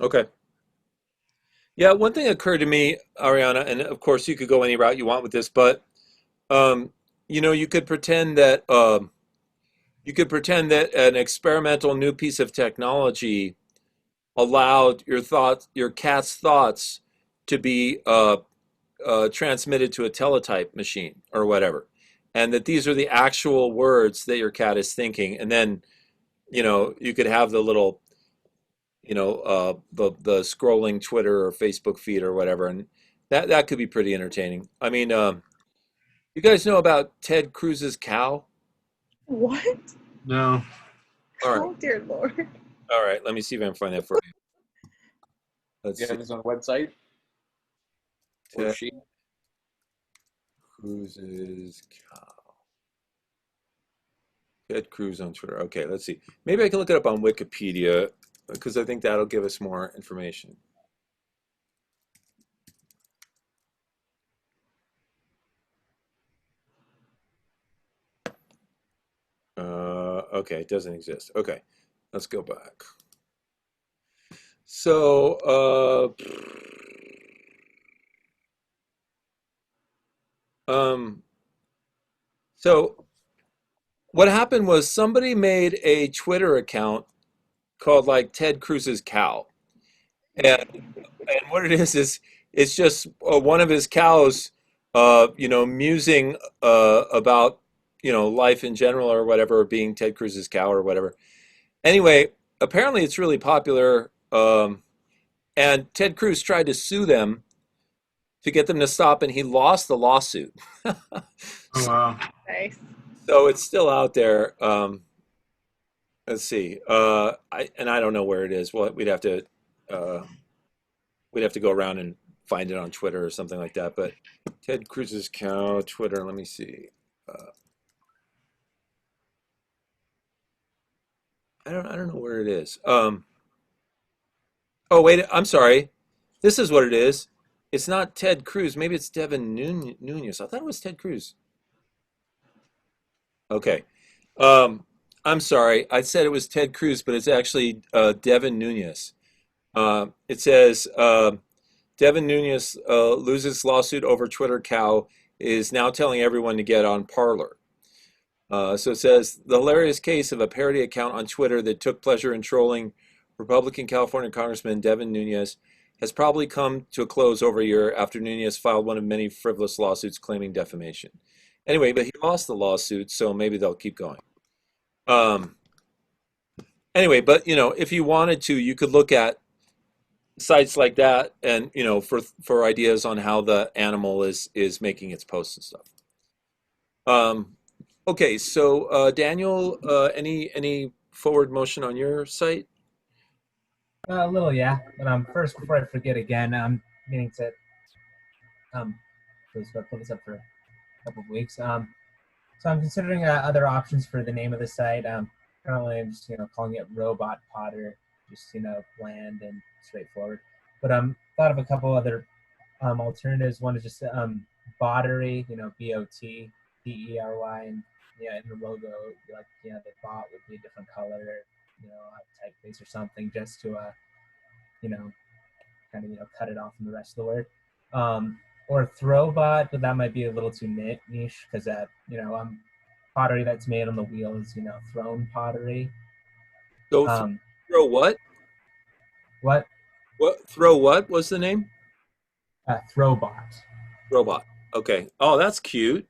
Speaker 1: Okay. Yeah, one thing occurred to me, Ariana, and of course you could go any route you want with this, but um, you could pretend that an experimental new piece of technology allowed your cat's thoughts to be transmitted to a teletype machine or whatever, and that these are the actual words that your cat is thinking, and then you could have the little the scrolling Twitter or Facebook feed or whatever, and that could be pretty entertaining. I mean, you guys know about Ted Cruz's cow?
Speaker 2: What?
Speaker 4: No.
Speaker 1: All right,
Speaker 2: Oh dear Lord.
Speaker 1: all right. Let me see if I can find that for you. Let's
Speaker 3: You
Speaker 1: see.
Speaker 3: have his own website or
Speaker 1: Ted
Speaker 3: she?
Speaker 1: Cruz's cow. Ted Cruz on Twitter. Okay, let's see. Maybe I can look it up on Wikipedia because I think that'll give us more information. Okay, it doesn't exist. Okay, let's go back. So, um, so what happened was somebody made a Twitter account called like Ted Cruz's cow, and what it is it's just one of his cows, musing about life in general or whatever, being Ted Cruz's cow or whatever. Anyway, apparently it's really popular, and Ted Cruz tried to sue them to get them to stop, and he lost the lawsuit.
Speaker 4: Oh wow.
Speaker 2: Nice.
Speaker 1: So it's still out there. Let's see. I don't know where it is. Well, uh, we'd have to go around and find it on Twitter or something like that. But Ted Cruz's cow Twitter. Let me see. Uh, I don't know where it is. Oh wait, I'm sorry. This is what it is. It's not Ted Cruz. Maybe it's Devin Nunez. I thought it was Ted Cruz. Okay. Um, I'm sorry. I said it was Ted Cruz, but it's actually Devin Nunez. It says Devin Nunez loses lawsuit over Twitter cow, is now telling everyone to get on Parler. So it says the hilarious case of a parody account on Twitter that took pleasure in trolling Republican California Congressman Devin Nunez has probably come to a close over a year after Nunez filed one of many frivolous lawsuits claiming defamation. Anyway, but he lost the lawsuit, so maybe they'll keep going. Um, anyway, but if you wanted to, you could look at sites like that, and for ideas on how the animal is making its posts and stuff. Okay, so Daniel, any forward motion on your site?
Speaker 5: A little, yeah. But first, before I forget again, I'm meaning to put this up for a couple of weeks. So I'm considering other options for the name of the site. Currently, I'm just calling it Robot Potter, just bland and straightforward. But thought of a couple other alternatives. One is just Bottery, Botdery, and in the logo, like the bot would be a different color, typeface or something, just to kind of cut it off from the rest of the word. Or Throwbot, but that might be a little too niche because pottery that's made on the wheel is thrown pottery.
Speaker 1: So throw what?
Speaker 5: What?
Speaker 1: What throw what was the name?
Speaker 5: Throwbot.
Speaker 1: Robot. Okay. Oh, that's cute.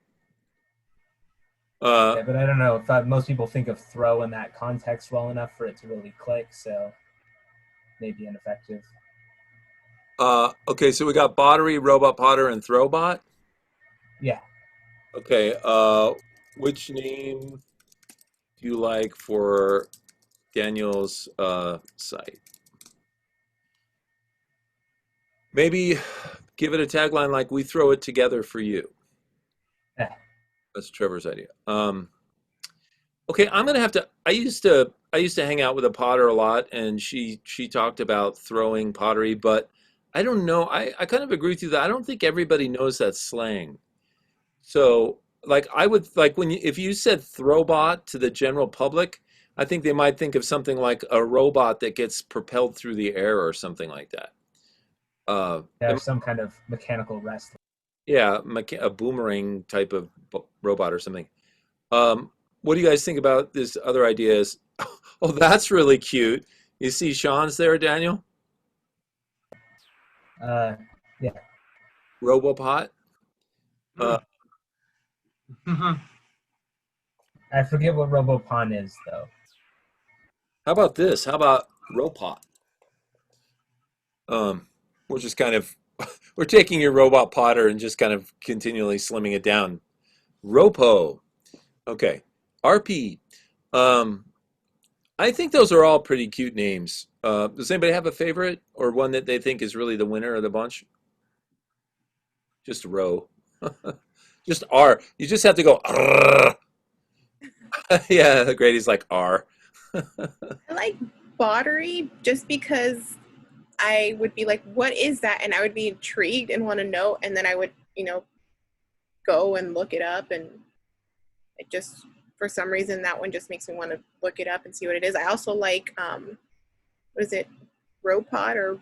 Speaker 5: Yeah, but I don't know if most people think of throw in that context well enough for it to really click, so maybe ineffective.
Speaker 1: Okay, so we got Bottery, Robot Potter, and Throwbot.
Speaker 5: Yeah.
Speaker 1: Okay. Which name do you like for Daniel's site? Maybe give it a tagline like "We throw it together for you."
Speaker 5: Yeah.
Speaker 1: That's Trevor's idea. Okay, I'm gonna have to. I used to hang out with a potter a lot, and she talked about throwing pottery, but I don't know. I kind of agree with you that I don't think everybody knows that slang. So, like, I would like if you said throwbot to the general public, I think they might think of something like a robot that gets propelled through the air or something like that.
Speaker 5: Yeah, some kind of mechanical wrestling.
Speaker 1: Yeah, a boomerang type of robot or something. What do you guys think about this other ideas? Oh, that's really cute. You see Sean's there, Daniel?
Speaker 5: Yeah, Yeah.
Speaker 1: Robopot. Uh,
Speaker 5: I forget what Robopon is though.
Speaker 1: how about this? How about Ropot? Um, we're just kind of we're taking your robot potter and just kind of continually slimming it down. Ropo. Okay. RP. Um, I think those are all pretty cute names. Does anybody have a favorite or one that they think is really the winner of the bunch? Just Ro. Just R. You just have to go. "Arr." Yeah, Grady's like R.
Speaker 2: I like pottery just because I would be like, what is that? And I would be intrigued and want to know. And then I would, go and look it up. And it just, for some reason, that one just makes me want to look it up and see what it is. I also like, what is it? Robot or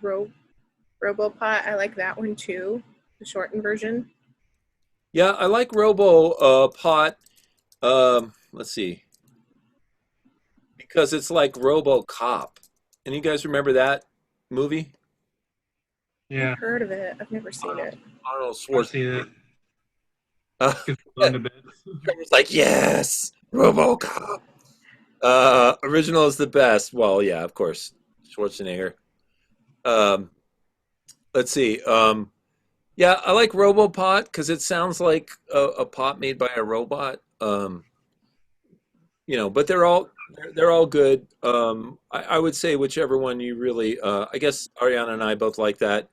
Speaker 2: Robopot. I like that one too, the shortened version.
Speaker 1: Yeah, I like Robo Pot. Let's see, because it's like Robo Cop. And you guys remember that movie?
Speaker 4: Yeah,
Speaker 2: I've heard of it. I've never seen it.
Speaker 1: Arnold
Speaker 4: I've
Speaker 1: Schwarzenegger.
Speaker 4: seen it.
Speaker 1: Uh,
Speaker 4: Gets blown to bits.
Speaker 1: Trevor's like, yes, RoboCop. Original is the best. Well, yeah, of course, Schwarzenegger. Um, let's see. Yeah, I like Robopot because it sounds like a pot made by a robot. But they're all good. I would say whichever one you really. I guess Ariana and I both like that.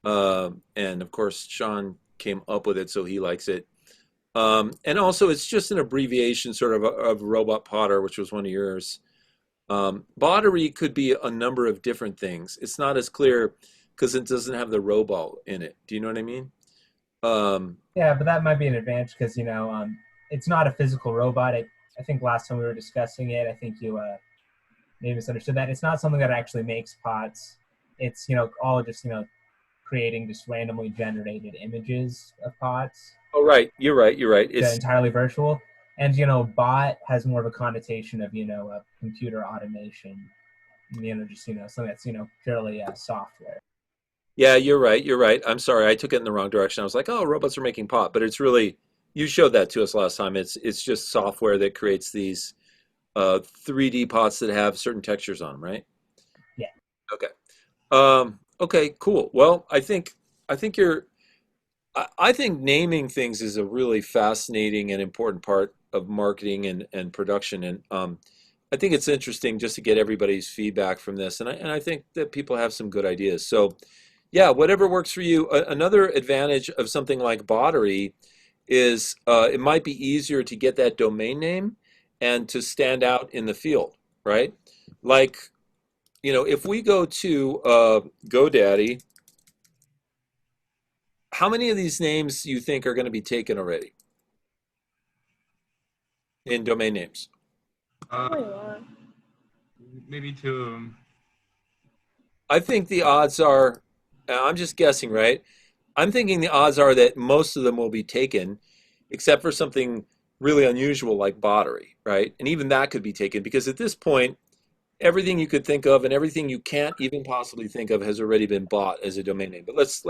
Speaker 1: And of course, Sean came up with it, so he likes it. And also, it's just an abbreviation, sort of Robot Potter, which was one of yours. Bottery could be a number of different things. It's not as clear because it doesn't have the robot in it. Do you know what I mean? Um,
Speaker 5: Yeah, but that might be an advantage because it's not a physical robot. I think last time we were discussing it, I think you maybe misunderstood that. It's not something that actually makes pots. It's all just creating just randomly generated images of pots.
Speaker 1: oh, right. You're right. You're right.
Speaker 5: They're
Speaker 1: It's
Speaker 5: entirely virtual. And bot has more of a connotation of a computer automation. Just something that's purely software.
Speaker 1: Yeah, you're right. You're right. I'm sorry. I took it in the wrong direction. I was like, oh, robots are making pot, but it's really you showed that to us last time. It's just software that creates these 3D pots that have certain textures on them, right?
Speaker 5: Yeah.
Speaker 1: Okay. Okay, cool. Well, I think you're I think naming things is a really fascinating and important part of marketing and production. And I think it's interesting just to get everybody's feedback from this. And I think that people have some good ideas. So, yeah, whatever works for you. Another advantage of something like Bottery is it might be easier to get that domain name and to stand out in the field, right? Like, if we go to GoDaddy, how many of these names you think are going to be taken already in domain names?
Speaker 2: Probably a
Speaker 4: Uh,
Speaker 2: lot.
Speaker 4: maybe two of them.
Speaker 1: I think the odds are, I'm just guessing, right? I'm thinking the odds are that most of them will be taken, except for something really unusual like Bottery, right? And even that could be taken because at this point, everything you could think of and everything you can't even possibly think of has already been bought as a domain name. But let's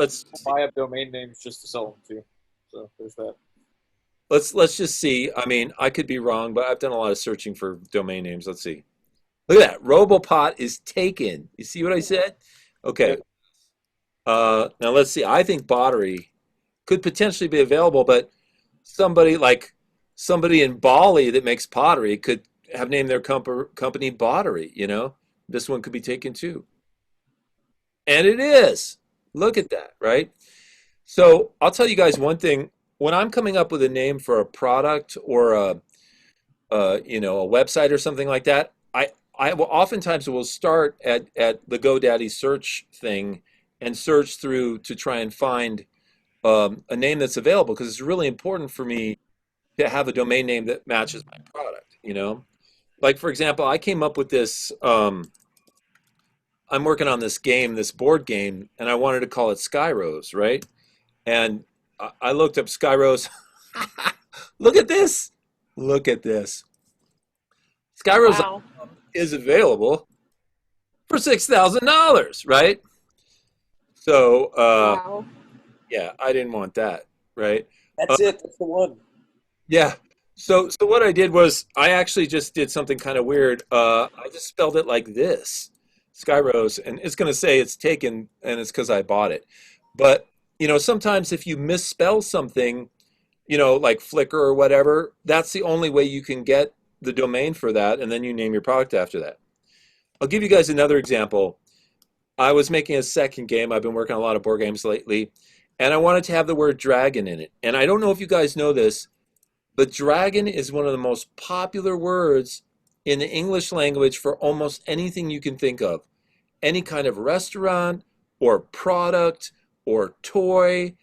Speaker 3: Buy up domain names just to sell them too. So there's that.
Speaker 1: let's just see. I mean, I could be wrong, but I've done a lot of searching for domain names. Let's see. Look at that. Robopot is taken. You see what I said? Okay.
Speaker 3: Yep.
Speaker 1: Now let's see. I think Bottery could potentially be available, but somebody in Bali that makes pottery could have named their company Bottery. This one could be taken too. And it is. Look at that, right? So I'll tell you guys one thing. When I'm coming up with a name for a product or a website or something like that, I will oftentimes will start at the GoDaddy search thing and search through to try and find a name that's available because it's really important for me to have a domain name that matches my product. Like for example, I came up with this. I'm working on this game, this board game, and I wanted to call it Skyrose, right? And I looked up Skyrose. Look at this. Look at this. Skyrose
Speaker 2: Wow.
Speaker 1: is available for $6,000, right? So
Speaker 2: Wow.
Speaker 1: Yeah, I didn't want that, right? Uh,
Speaker 3: That's it. That's the one.
Speaker 1: yeah. So what I did was I actually just did something kind of weird. I just spelled it like this, Skyrose, and it's going to say it's taken, and it's because I bought it. But sometimes if you misspell something, like Flickr or whatever, that's the only way you can get the domain for that, and then you name your product after that. I'll give you guys another example. I was making a second game. I've been working on a lot of board games lately, and I wanted to have the word dragon in it. And I don't know if you guys know this, but dragon is one of the most popular words in the English language for almost anything you can think of. Any kind of restaurant or product or toy,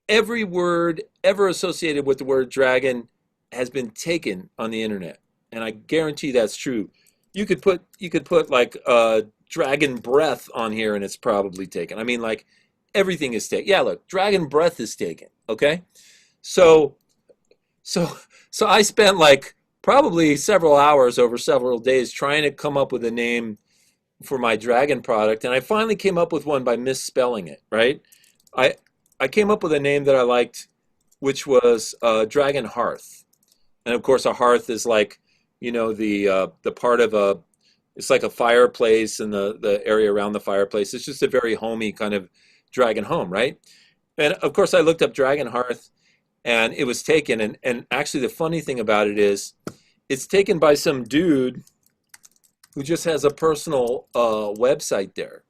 Speaker 1: every word ever associated with the word dragon has been taken on the internet. And I guarantee that's true. You could put like dragon breath on here and it's probably taken. I mean, like everything is taken. Yeah, look, dragon breath is taken. Okay. So so so I spent like probably several hours over several days trying to come up with a name for my dragon product, and I finally came up with one by misspelling it, right? I I came up with a name that I liked, which was Dragon Hearth. And of course, a hearth is like, the part of a, it's like a fireplace and the area around the fireplace. It's just a very homey kind of dragon home, right? And of course, I looked up Dragon Hearth, and it was taken. And actually, the funny thing about it is, it's taken by some dude who just has a personal website there.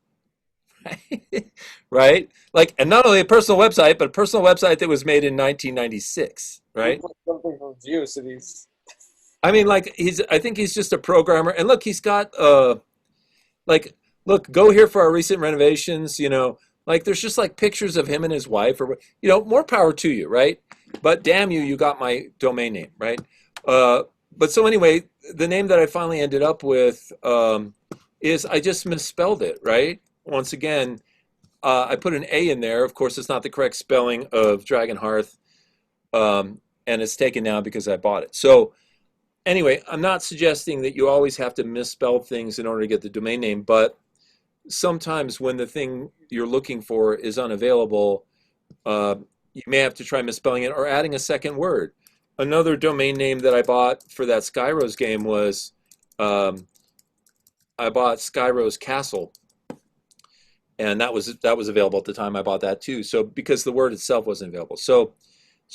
Speaker 1: Right? Like, and not only a personal website, but a personal website that was made in 1996, right?
Speaker 3: Looks like something from GeoCities.
Speaker 1: I mean, like I think he's just a programmer. And look, he's got like, look, go here for our recent renovations, like there's just like pictures of him and his wife, or more power to you, right? But damn you, you got my domain name, right? But so anyway, the name that I finally ended up with is, I just misspelled it, right? Once again, I put an A in there. Of course, it's not the correct spelling of Dragon Hearth, and it's taken now because I bought it. So anyway, I'm not suggesting that you always have to misspell things in order to get the domain name, but sometimes when the thing you're looking for is unavailable, uh, you may have to try misspelling it or adding a second word. Another domain name that I bought for that Skyrose game was, I bought Skyrose Castle, and that was available at the time I bought that too. So because the word itself wasn't available. So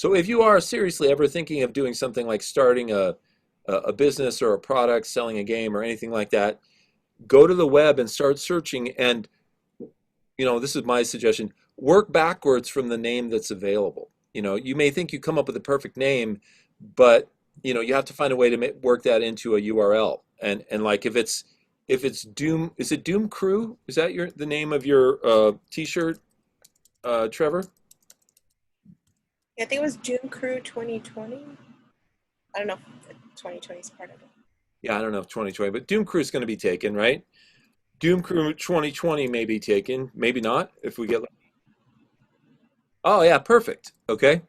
Speaker 1: if you are seriously ever thinking of doing something like starting a business or a product, selling a game or anything like that, go to the web and start searching. And this is my suggestion: work backwards from the name that's available. You may think you come up with the perfect name, but you have to find a way to work that into a URL. And like if it's Doom, is it Doom Crew? Is that the name of your T-shirt, Trevor?
Speaker 2: Yeah, I think it was Doom Crew 2020. I don't know if 2020 is part of it.
Speaker 1: Yeah, I don't know if 2020, but Doom Crew is going to be taken, right? Doom Crew 2020 may be taken, maybe not if we get. Oh yeah, perfect. Okay.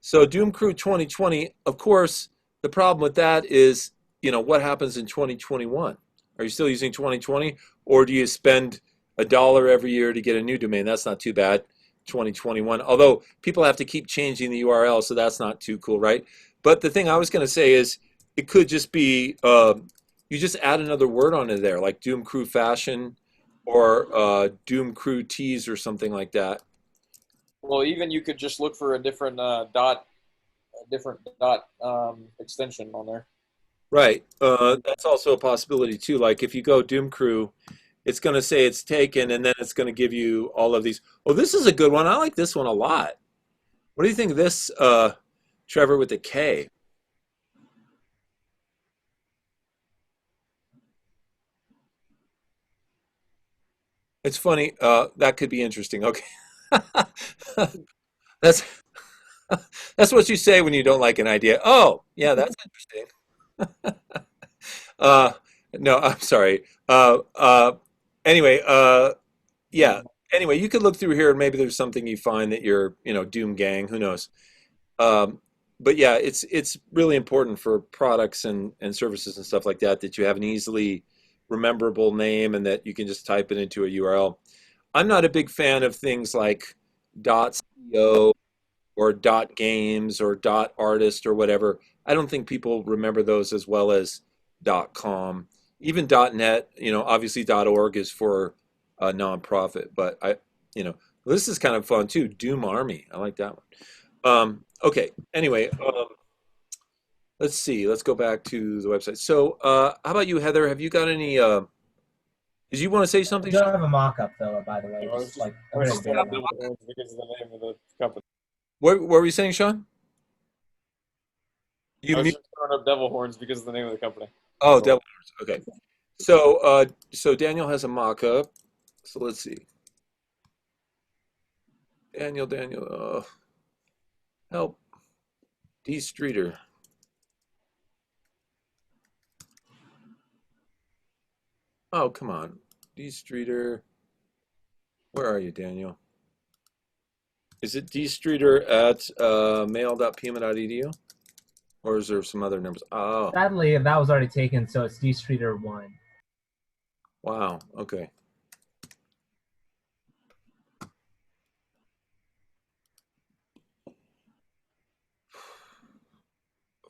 Speaker 1: So Doom Crew 2020, of course, the problem with that is, what happens in 2021? Are you still using 2020, or do you spend $1 every year to get a new domain? That's not too bad. 2021, although people have to keep changing the URL, so that's not too cool, right? But the thing I was going to say is, it could just be you just add another word onto there, like Doom Crew Fashion or Doom Crew Tees or something like that.
Speaker 3: Well, even you could just look for a different dot extension on there.
Speaker 1: Right. That's also a possibility too. Like if you go Doom Crew, it's going to say it's taken, and then it's going to give you all of these. Oh, this is a good one. I like this one a lot. What do you think of this, Trevor, with the K? It's funny. That could be interesting. Okay. That's that's what you say when you don't like an idea. Oh, yeah, that's interesting. Uh, no, I'm sorry. Anyway, yeah. Anyway, you could look through here and maybe there's something you find that you're, Doom Gang. Who knows? Um, but yeah, it's really important for products and services and stuff like that that you have an easily rememberable name and that you can just type it into a URL. I'm not a big fan of things like .co or .games or .artist or whatever. I don't think people remember those as well as .com. Even .net, obviously .org is for a nonprofit, but this is kind of fun too. Doom Army, I like that one. Okay, anyway, let's see. Let's go back to the website. So, how about you, Heather? Have you got any? Did you want to say
Speaker 5: I
Speaker 1: something,
Speaker 5: do
Speaker 1: Sean?
Speaker 5: have a mock-up though, by the way,
Speaker 3: I was
Speaker 5: just
Speaker 3: just
Speaker 5: like
Speaker 3: I
Speaker 5: a
Speaker 3: was
Speaker 5: very
Speaker 3: just throwing
Speaker 5: vague
Speaker 3: up
Speaker 5: one.
Speaker 3: devil horns because of the name of the company.
Speaker 1: What were you saying, Sean? You
Speaker 3: I was
Speaker 1: mute.
Speaker 3: just throwing up devil horns because of the name of the company.
Speaker 1: Oh, Devil Horns. Okay. So Daniel has a mock-up. So let's see. Daniel, help. D Streeter. Oh, come on. D Streeter. Where are you, Daniel? Is it dstreeter at mail.pima.edu? Or is there some other numbers? Oh,
Speaker 5: Sadly, that was already taken, so it's D Streeter 1.
Speaker 1: wow. Okay.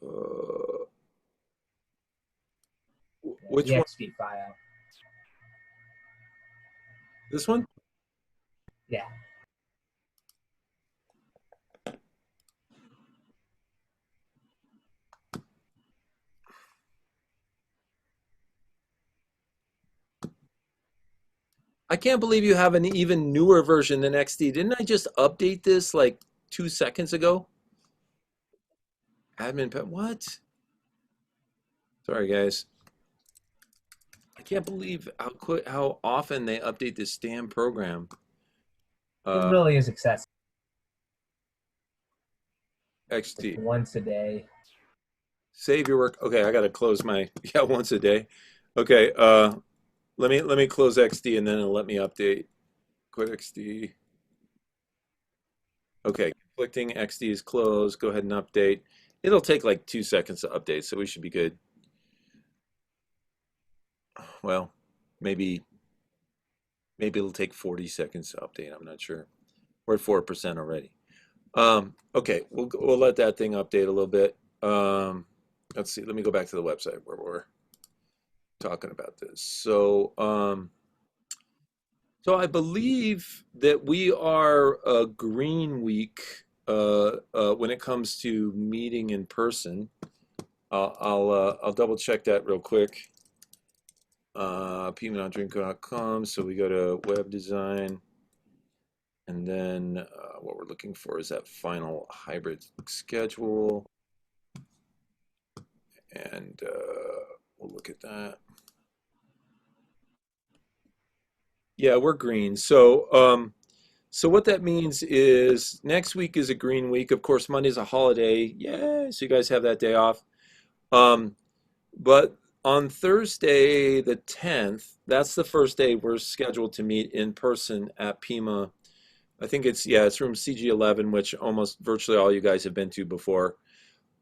Speaker 1: Uh, which one?
Speaker 5: EXP file.
Speaker 1: This one?
Speaker 5: Yeah.
Speaker 1: I can't believe you have an even newer version than XD. Didn't I just update this like 2 seconds ago? What? Sorry, guys. I can't believe how often they update this damn program.
Speaker 5: It
Speaker 1: Uh,
Speaker 5: really is excessive. Like
Speaker 1: XD.
Speaker 5: once a day.
Speaker 1: Save your work. Okay, I gotta close my yeah once a day. Okay, let me close XD and then it'll let me update. Quit XD. Okay, conflicting XD is closed. Go ahead and update. It'll take like 2 seconds to update, so we should be good. Well, maybe it'll take 40 seconds to update. I'm not sure. We're at 4% already. Okay, we'll let that thing update a little bit. Let's see. Let me go back to the website where we're talking about this. So I believe that we are a green week when it comes to meeting in person. I'll double check that real quick. pmanondrinko.com. So we go to web design, and then what we're looking for is that final hybrid schedule, and we'll look at that. Yeah, we're green. So what that means is next week is a green week. Of course, Monday's a holiday. Yeah, so you guys have that day off. But on Thursday, the 10th, that's the first day we're scheduled to meet in person at Pima. I think it's room CG11, which almost virtually all you guys have been to before.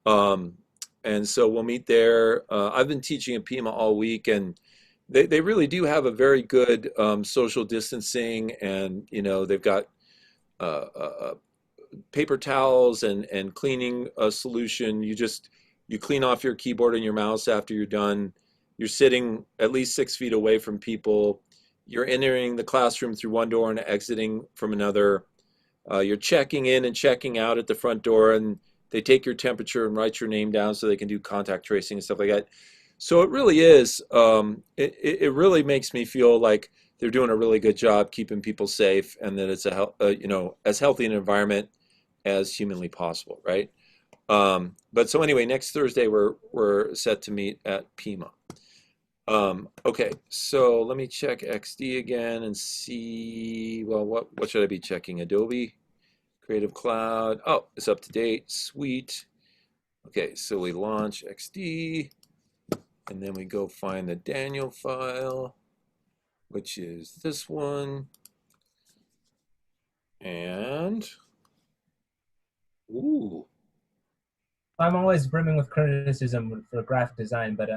Speaker 1: And so we'll meet there. I've been teaching at Pima all week, and they really do have a very good social distancing, and they've got uh, uh, paper towels and cleaning solution. You clean off your keyboard and your mouse after you're done. You're sitting at least 6 feet away from people. You're entering the classroom through one door and exiting from another. You're checking in and checking out at the front door, and they take your temperature and write your name down so they can do contact tracing and stuff like that. So it really is. It really makes me feel like they're doing a really good job keeping people safe, and that it's as healthy an environment as humanly possible, right? But so anyway, next Thursday we're set to meet at Pima. Okay, so let me check XD again and see. Well, what should I be checking? Adobe Creative Cloud. Oh, it's up to date. Sweet. Okay, so we launch XD, and then we go find the Daniel file, which is this one. And ooh,
Speaker 5: I'm always brimming with criticism for graphic design, but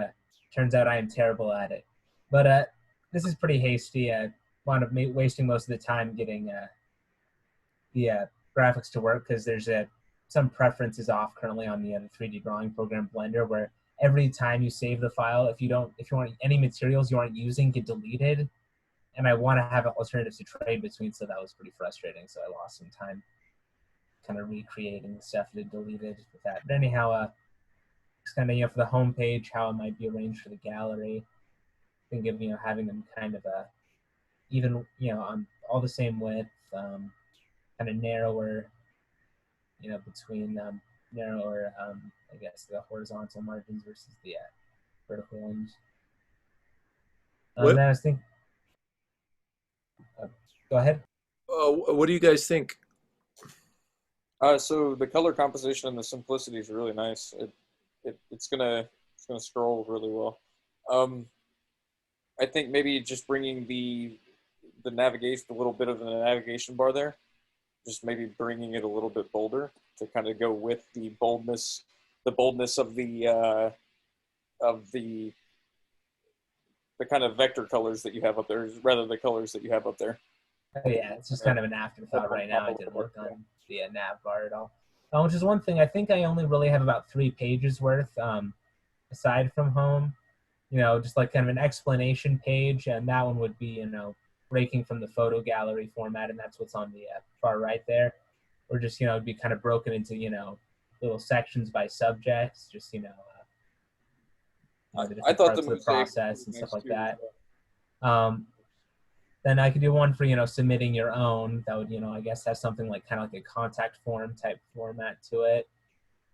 Speaker 5: turns out I am terrible at it. But this is pretty hasty. I wound up wasting most of the time getting the graphics to work because there's some preferences off currently on the 3D drawing program Blender where every time you save the file, if you want any materials you aren't using get deleted, and I want to have alternatives to trade between, so that was pretty frustrating. So I lost some time kind of recreating the stuff that deleted with that. But anyhow, just kind of for the home page, how it might be arranged for the gallery. I think of having them kind of even on all the same width, kind of narrower, between narrower, I guess the horizontal margins versus the vertical ones.
Speaker 1: What
Speaker 5: Then I was thinking, go ahead.
Speaker 1: what do you guys think?
Speaker 3: So the color composition and the simplicity is really nice. It's gonna scroll really well. Um, I think maybe just bringing the navigation, a little bit of the navigation bar there, just maybe bringing it a little bit bolder to kind of go with the boldness of the kind of vector colors that you have up there, rather the colors that you have up there.
Speaker 5: Oh, yeah, it's just kind of an afterthought right now. I didn't work on the nav bar at all. Which is one thing. I think I only really have about 3 pages worth, aside from home. Just like kind of an explanation page, and that one would be, breaking from the photo gallery format, and that's what's on the far right there. Or just, it'd be kind of broken into, little sections by subjects, just, the
Speaker 3: I
Speaker 5: different
Speaker 3: thought the
Speaker 5: parts of the
Speaker 3: mosaic
Speaker 5: process
Speaker 3: was
Speaker 5: and stuff
Speaker 3: nice
Speaker 5: like
Speaker 3: too.
Speaker 5: that. Then I could do one for, submitting your own. That would, I guess have something like kind of like a contact form type format to it.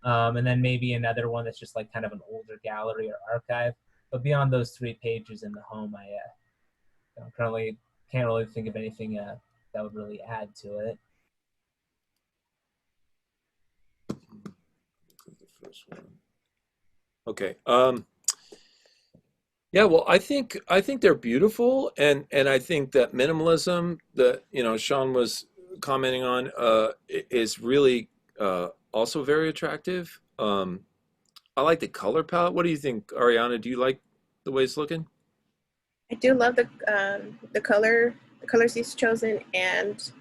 Speaker 5: And then maybe another one that's just like kind of an older gallery or archive. But beyond those 3 pages in the home, I currently can't really think of anything that would really add to it.
Speaker 1: The first one. Okay. Yeah, well, I think they're beautiful, and I think that minimalism that Sean was commenting on is really also very attractive. I like the color palette. What do you think, Ariana? Do you like the way it's looking?
Speaker 2: I do love the colors he's chosen, and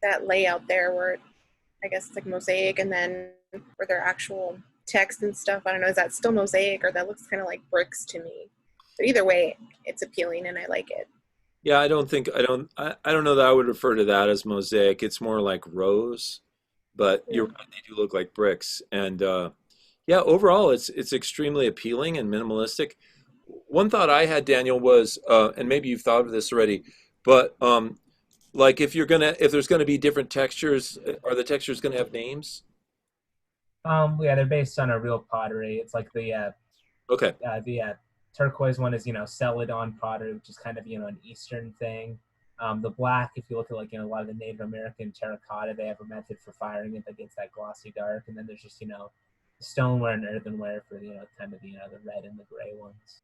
Speaker 2: that layout there where I guess it's like mosaic, and then where their actual text and stuff. I don't know, is that still mosaic or that looks kind of like bricks to me? But either way, it's appealing and I like it.
Speaker 1: Yeah, I don't know that I would refer to that as mosaic. It's more like rose, but you're
Speaker 2: Mm.
Speaker 1: right, they do look like bricks. And yeah, overall it's extremely appealing and minimalistic. One thought I had, Daniel, was and maybe you've thought of this already, but like if there's gonna be different textures, are the textures gonna have names?
Speaker 5: Yeah, they're based on a real pottery. It's like
Speaker 1: Okay.
Speaker 5: the turquoise one is Celadon pottery, which is kind of an Eastern thing. The black, if you look at like a lot of the Native American terracotta, they have a method for firing it that gets that glossy dark, and then there's just stoneware and earthenware for kind of the red and the gray ones.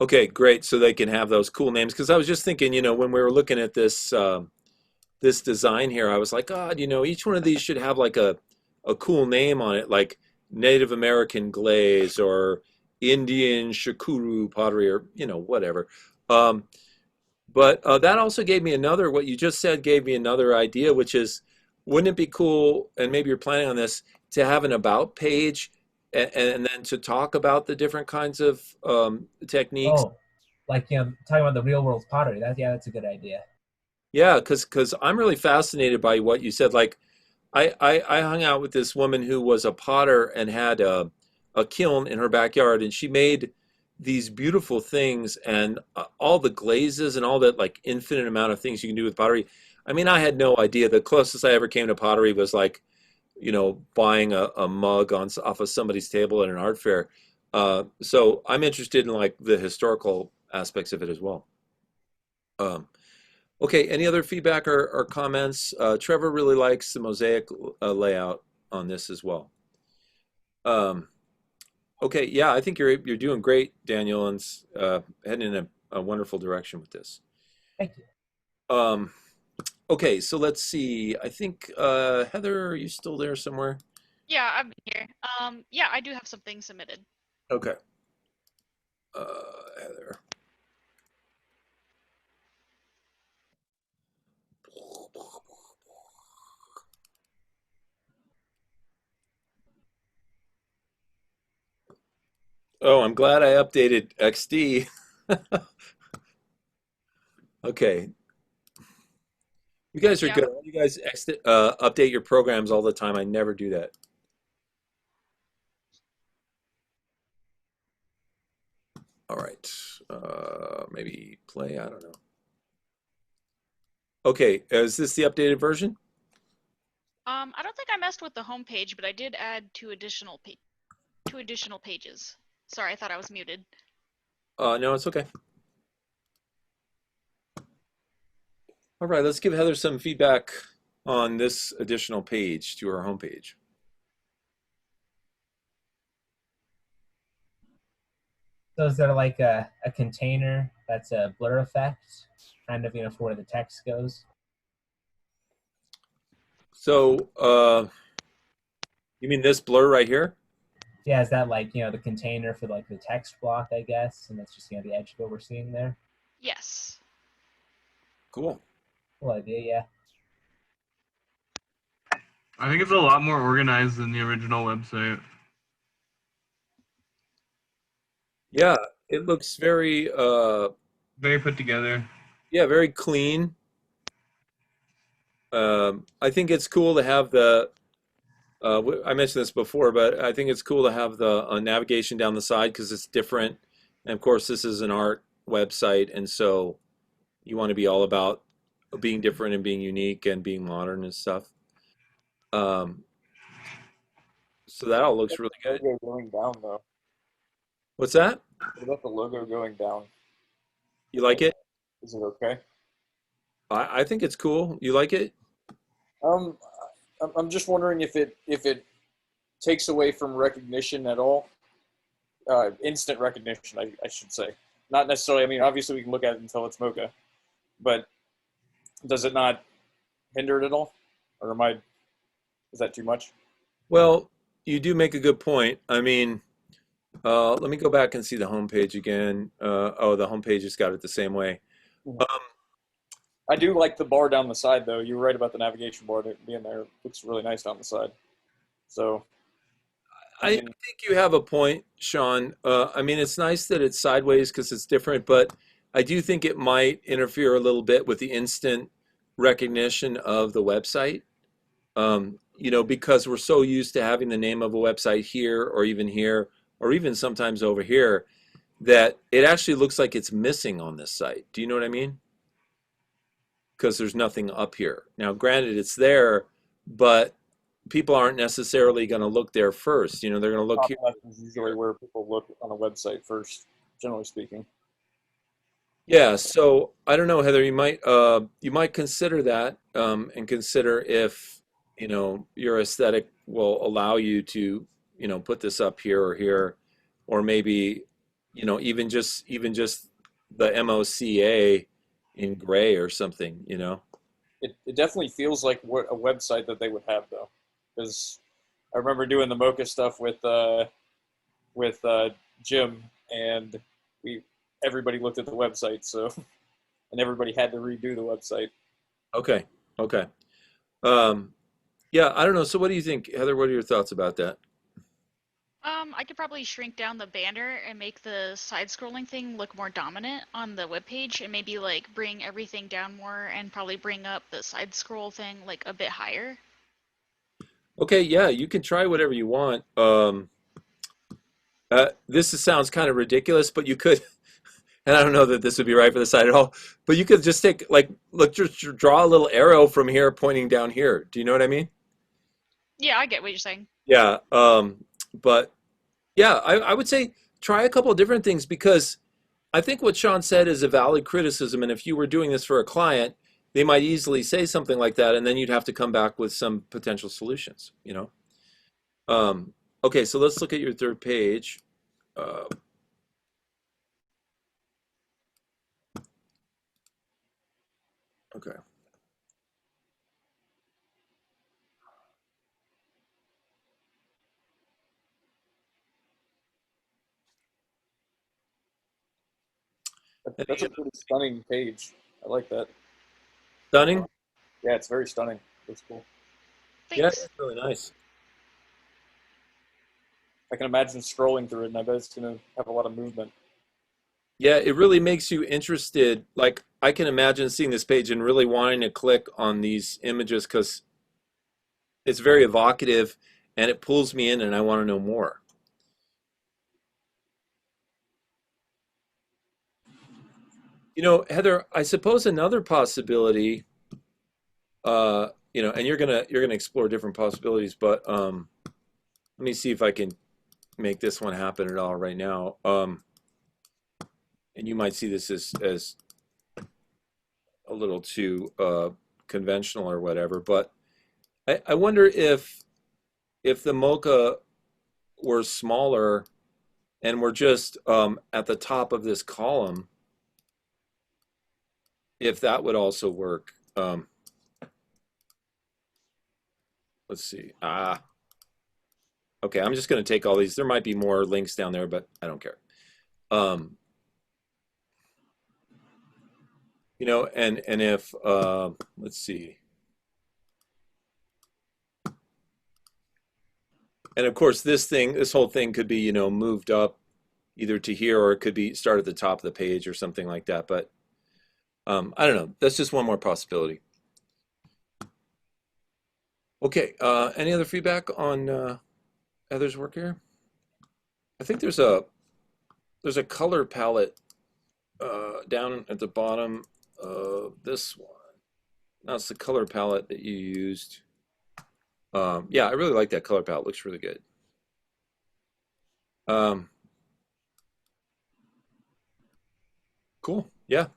Speaker 1: Okay, great. So they can have those cool names. Because I was just thinking, when we were looking at this design here, I was like, God, each one of these should have like a cool name on it, like Native American glaze or Indian shakuru pottery or whatever. Um, but that also gave me what you just said gave me another idea, which is, wouldn't it be cool, and maybe you're planning on this, to have an about page and then to talk about the different kinds of techniques.
Speaker 5: Oh, like talking about the real world pottery. That's a good idea.
Speaker 1: Yeah, because I'm really fascinated by what you said. Like, I hung out with this woman who was a potter and had a kiln in her backyard, and she made these beautiful things and all the glazes and all that like infinite amount of things you can do with pottery. I mean, I had no idea. The closest I ever came to pottery was like, buying a mug off of somebody's table at an art fair. So I'm interested in like the historical aspects of it as well. Um, Okay, any other feedback or comments? Trevor really likes the mosaic layout on this as well. Um, okay, yeah, I think you're doing great, Daniel, and heading in a wonderful direction with this.
Speaker 5: Thank you.
Speaker 1: Um, okay, so let's see. I think Heather, are you still there somewhere?
Speaker 6: Yeah, I'm here. Yeah, I do have something submitted.
Speaker 1: Okay, Heather. Oh, I'm glad I updated XD. Okay, you guys are
Speaker 6: Yeah.
Speaker 1: good. You guys update your programs all the time. I never do that. All right, maybe play. I don't know. Okay, is this the updated version?
Speaker 6: I don't think I messed with the home page, but I did add two additional pages. Sorry, I thought I was muted.
Speaker 1: No, it's okay. All right, let's give Heather some feedback on this additional page to her homepage.
Speaker 5: So is there like a container that's a blur effect, kind of, for where the text goes?
Speaker 1: So, you mean this blur right here?
Speaker 5: Yeah, is that like, the container for like the text block, I guess, and that's just, the edge of what we're seeing there?
Speaker 6: Yes.
Speaker 1: Cool.
Speaker 5: Cool idea, yeah.
Speaker 4: I think it's a lot more organized than the original website.
Speaker 1: Yeah, it looks very,
Speaker 4: Very put together.
Speaker 1: yeah, very clean. I think it's cool to have I mentioned this before, but I think it's cool to have the navigation down the side because it's different. And of course, this is an art website, and so you want to be all about being different and being unique and being modern and stuff. Um, so that all looks really good.
Speaker 3: Logo going down though.
Speaker 1: What's that?
Speaker 3: What about the logo going down?
Speaker 1: You like it?
Speaker 3: Is it okay?
Speaker 1: I think it's cool. You like it?
Speaker 3: Um, I'm just wondering if it takes away from recognition at all. Instant recognition, I should say. Not necessarily. I mean, obviously we can look at it and tell it's Mocha, but does it not hinder it at all, or am I? Is that too much?
Speaker 1: Well, you do make a good point. I mean, let me go back and see the homepage again. Oh, the homepage has got it the same way.
Speaker 3: Mhm.
Speaker 1: Um,
Speaker 3: I do like the bar down the side, though. You were right about the navigation bar being there. It looks really nice down the side. So, I
Speaker 1: I
Speaker 3: mean,
Speaker 1: think you have a point, Sean. I mean, it's nice that it's sideways because it's different, but I do think it might interfere a little bit with the instant recognition of the website. Because we're so used to having the name of a website here, or even sometimes over here, that it actually looks like it's missing on this site. Do you know what I mean? Because there's nothing up here. Now, granted, it's there, but people aren't necessarily going to look there first. They're going to look
Speaker 3: top
Speaker 1: here.
Speaker 3: left is usually where people look on a website first, generally speaking.
Speaker 1: Yeah, so I don't know, Heather, you might consider that, and consider if, your aesthetic will allow you to, put this up here or here, or maybe, even just the MOCA in gray or something.
Speaker 3: It definitely feels like what a website that they would have, though, because I remember doing the Mocha stuff with Jim, and we everybody looked at the website, so and everybody had to redo the website.
Speaker 1: Okay, okay. Um, yeah, I don't know. So what do you think, Heather? What are your thoughts about that?
Speaker 6: I could probably shrink down the banner and make the side-scrolling thing look more dominant on the webpage, and maybe like bring everything down more, and probably bring up the side-scroll thing like a bit higher.
Speaker 1: Okay, yeah, you can try whatever you want. Sounds kind of ridiculous, but you could, and I don't know that this would be right for the site at all, but you could just take, like, look, just draw a little arrow from here pointing down here. Do you know what I mean?
Speaker 6: Yeah, I get what you're saying.
Speaker 1: Yeah. But yeah, I would say try a couple of different things because I think what Sean said is a valid criticism. And if you were doing this for a client, they might easily say something like that, and then you'd have to come back with some potential solutions. Um, okay, so let's look at your third page. Uh, okay.
Speaker 3: That's a pretty stunning page. I like that.
Speaker 1: Stunning?
Speaker 3: Yeah, it's very stunning. That's cool.
Speaker 1: Yeah,
Speaker 6: Thanks.
Speaker 1: it's really nice.
Speaker 3: I can imagine scrolling through it, and I bet it's going to have a lot of movement.
Speaker 1: Yeah, it really makes you interested. Like I can imagine seeing this page and really wanting to click on these images because it's very evocative and it pulls me in and I want to know more. You know, Heather, I suppose another possibility, and you're gonna explore different possibilities, but let me see if I can make this one happen at all right now. And you might see this as a little too conventional or whatever, but I wonder if the mocha were smaller and we're just at the top of this column, if that would also work. Let's see. Okay, I'm just going to take all these. There might be more links down there, but I don't care. And if let's see. And of course, this whole thing could be, moved up either to here or it could be start at the top of the page or something like that. But I don't know. That's just one more possibility. Okay. Any other feedback on Heather's work here? I think there's a color palette down at the bottom of this one. That's the color palette that you used. Yeah, I really like that color palette. It looks really good. Cool. Yeah.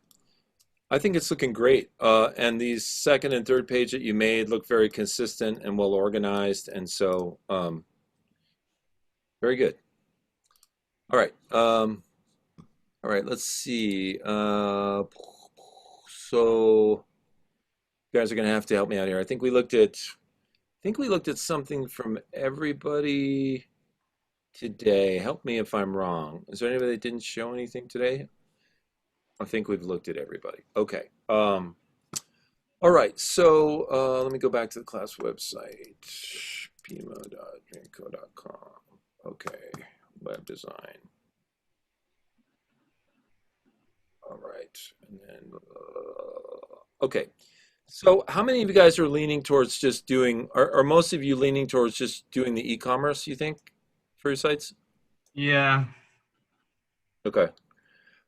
Speaker 1: I think it's looking great. And these second and third page that you made look very consistent and well organized. And so, very good. All right. All right. Let's see. So you guys are going to have to help me out here. I think we looked at something from everybody today. Help me if I'm wrong. Is there anybody that didn't show anything today? I think we've looked at everybody. Okay. All right. So let me go back to the class website, pima.dreamco.com. Okay. Web design. All right. And then, okay. So how many of you guys are leaning towards just doing, are most of you leaning towards just doing the e-commerce, you think, for your sites?
Speaker 4: Yeah.
Speaker 1: Okay.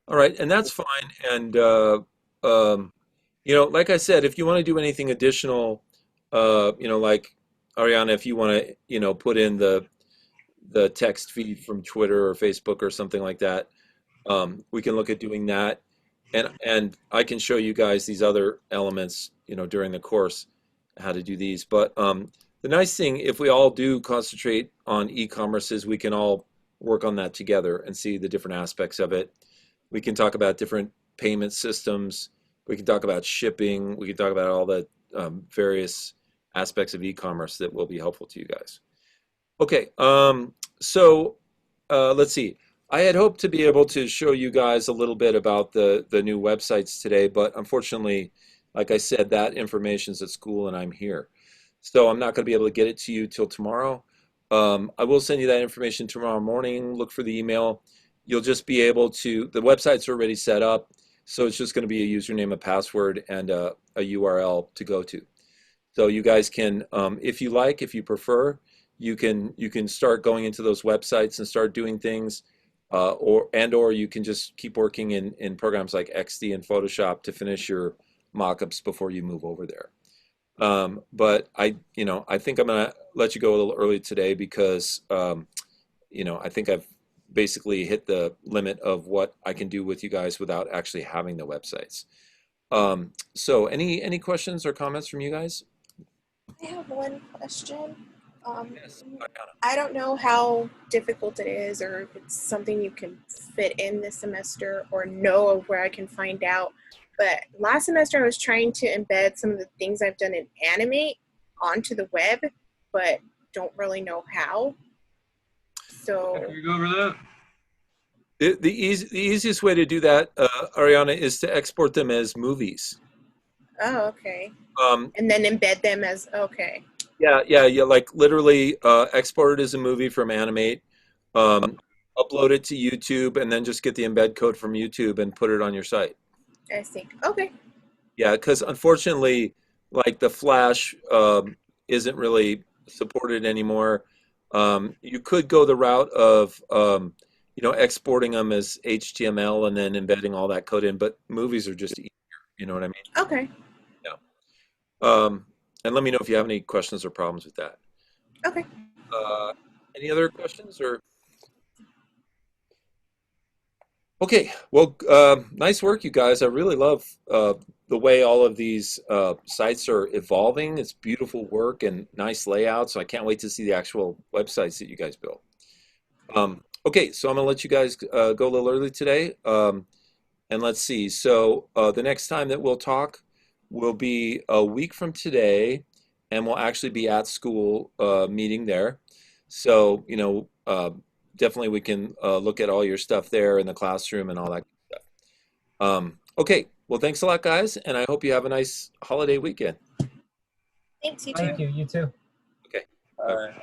Speaker 1: All right, and that's fine. And like I said, if you want to do anything additional, like Ariana, if you want to, put in the text feed from Twitter or Facebook or something like that, we can look at doing that. And I can show you guys these other elements, during the course, how to do these. But the nice thing, if we all do concentrate on e-commerce, is we can all work on that together and see the different aspects of it. We can talk about different payment systems. We can talk about shipping. We can talk about all the various aspects of e-commerce that will be helpful to you guys. Okay, so let's see. I had hoped to be able to show you guys a little bit about the new websites today, but unfortunately, like I said, that information's at school and I'm here. So I'm not going to be able to get it to you till tomorrow. I will send you that information tomorrow morning. Look for the email. You'll just be able to, the website's already set up, so it's just going to be a username, a password, and a URL to go to. So you guys can, if you prefer, you can start going into those websites and start doing things, or you can just keep working in programs like XD and Photoshop to finish your mockups before you move over there. But I think I'm going to let you go a little early today because, I think I've basically hit the limit of what I can do with you guys without actually having the websites. So any questions or comments from you guys?
Speaker 2: I have one question.
Speaker 1: Yes.
Speaker 2: I don't know how difficult it is or if it's something you can fit in this semester or know of where I can find out. But last semester I was trying to embed some of the things I've done in Animate onto the web, but don't really know how. So
Speaker 4: Can we go over that?
Speaker 1: The easiest way to do that, Ariana, is to export them as movies.
Speaker 2: Oh, okay.
Speaker 1: Um,
Speaker 2: And then embed them as, okay.
Speaker 1: yeah, like literally export it as a movie from Animate. upload it to YouTube, and then just get the embed code from YouTube and put it on your site.
Speaker 2: I see. Okay.
Speaker 1: Yeah, because unfortunately, like the Flash isn't really supported anymore. You could go the route of exporting them as HTML and then embedding all that code in, but movies are just easier. You know what I mean?
Speaker 2: Okay.
Speaker 1: Yeah. And let me know if you have any questions or problems with that.
Speaker 2: Okay.
Speaker 1: Any other questions or? Okay, well, nice work, you guys. I really love the way all of these sites are evolving. It's beautiful work and nice layouts. So I can't wait to see the actual websites that you guys build. Okay, so I'm gonna let you guys go a little early today. And let's see. So the next time that we'll talk will be a week from today, and we'll actually be at school meeting there. So, definitely we can look at all your stuff there in the classroom and all that stuff. Okay, well, thanks a lot, guys, and I hope you have a nice holiday weekend.
Speaker 2: Thanks, you too.
Speaker 5: Thank you. You too.
Speaker 1: Okay.
Speaker 3: All right.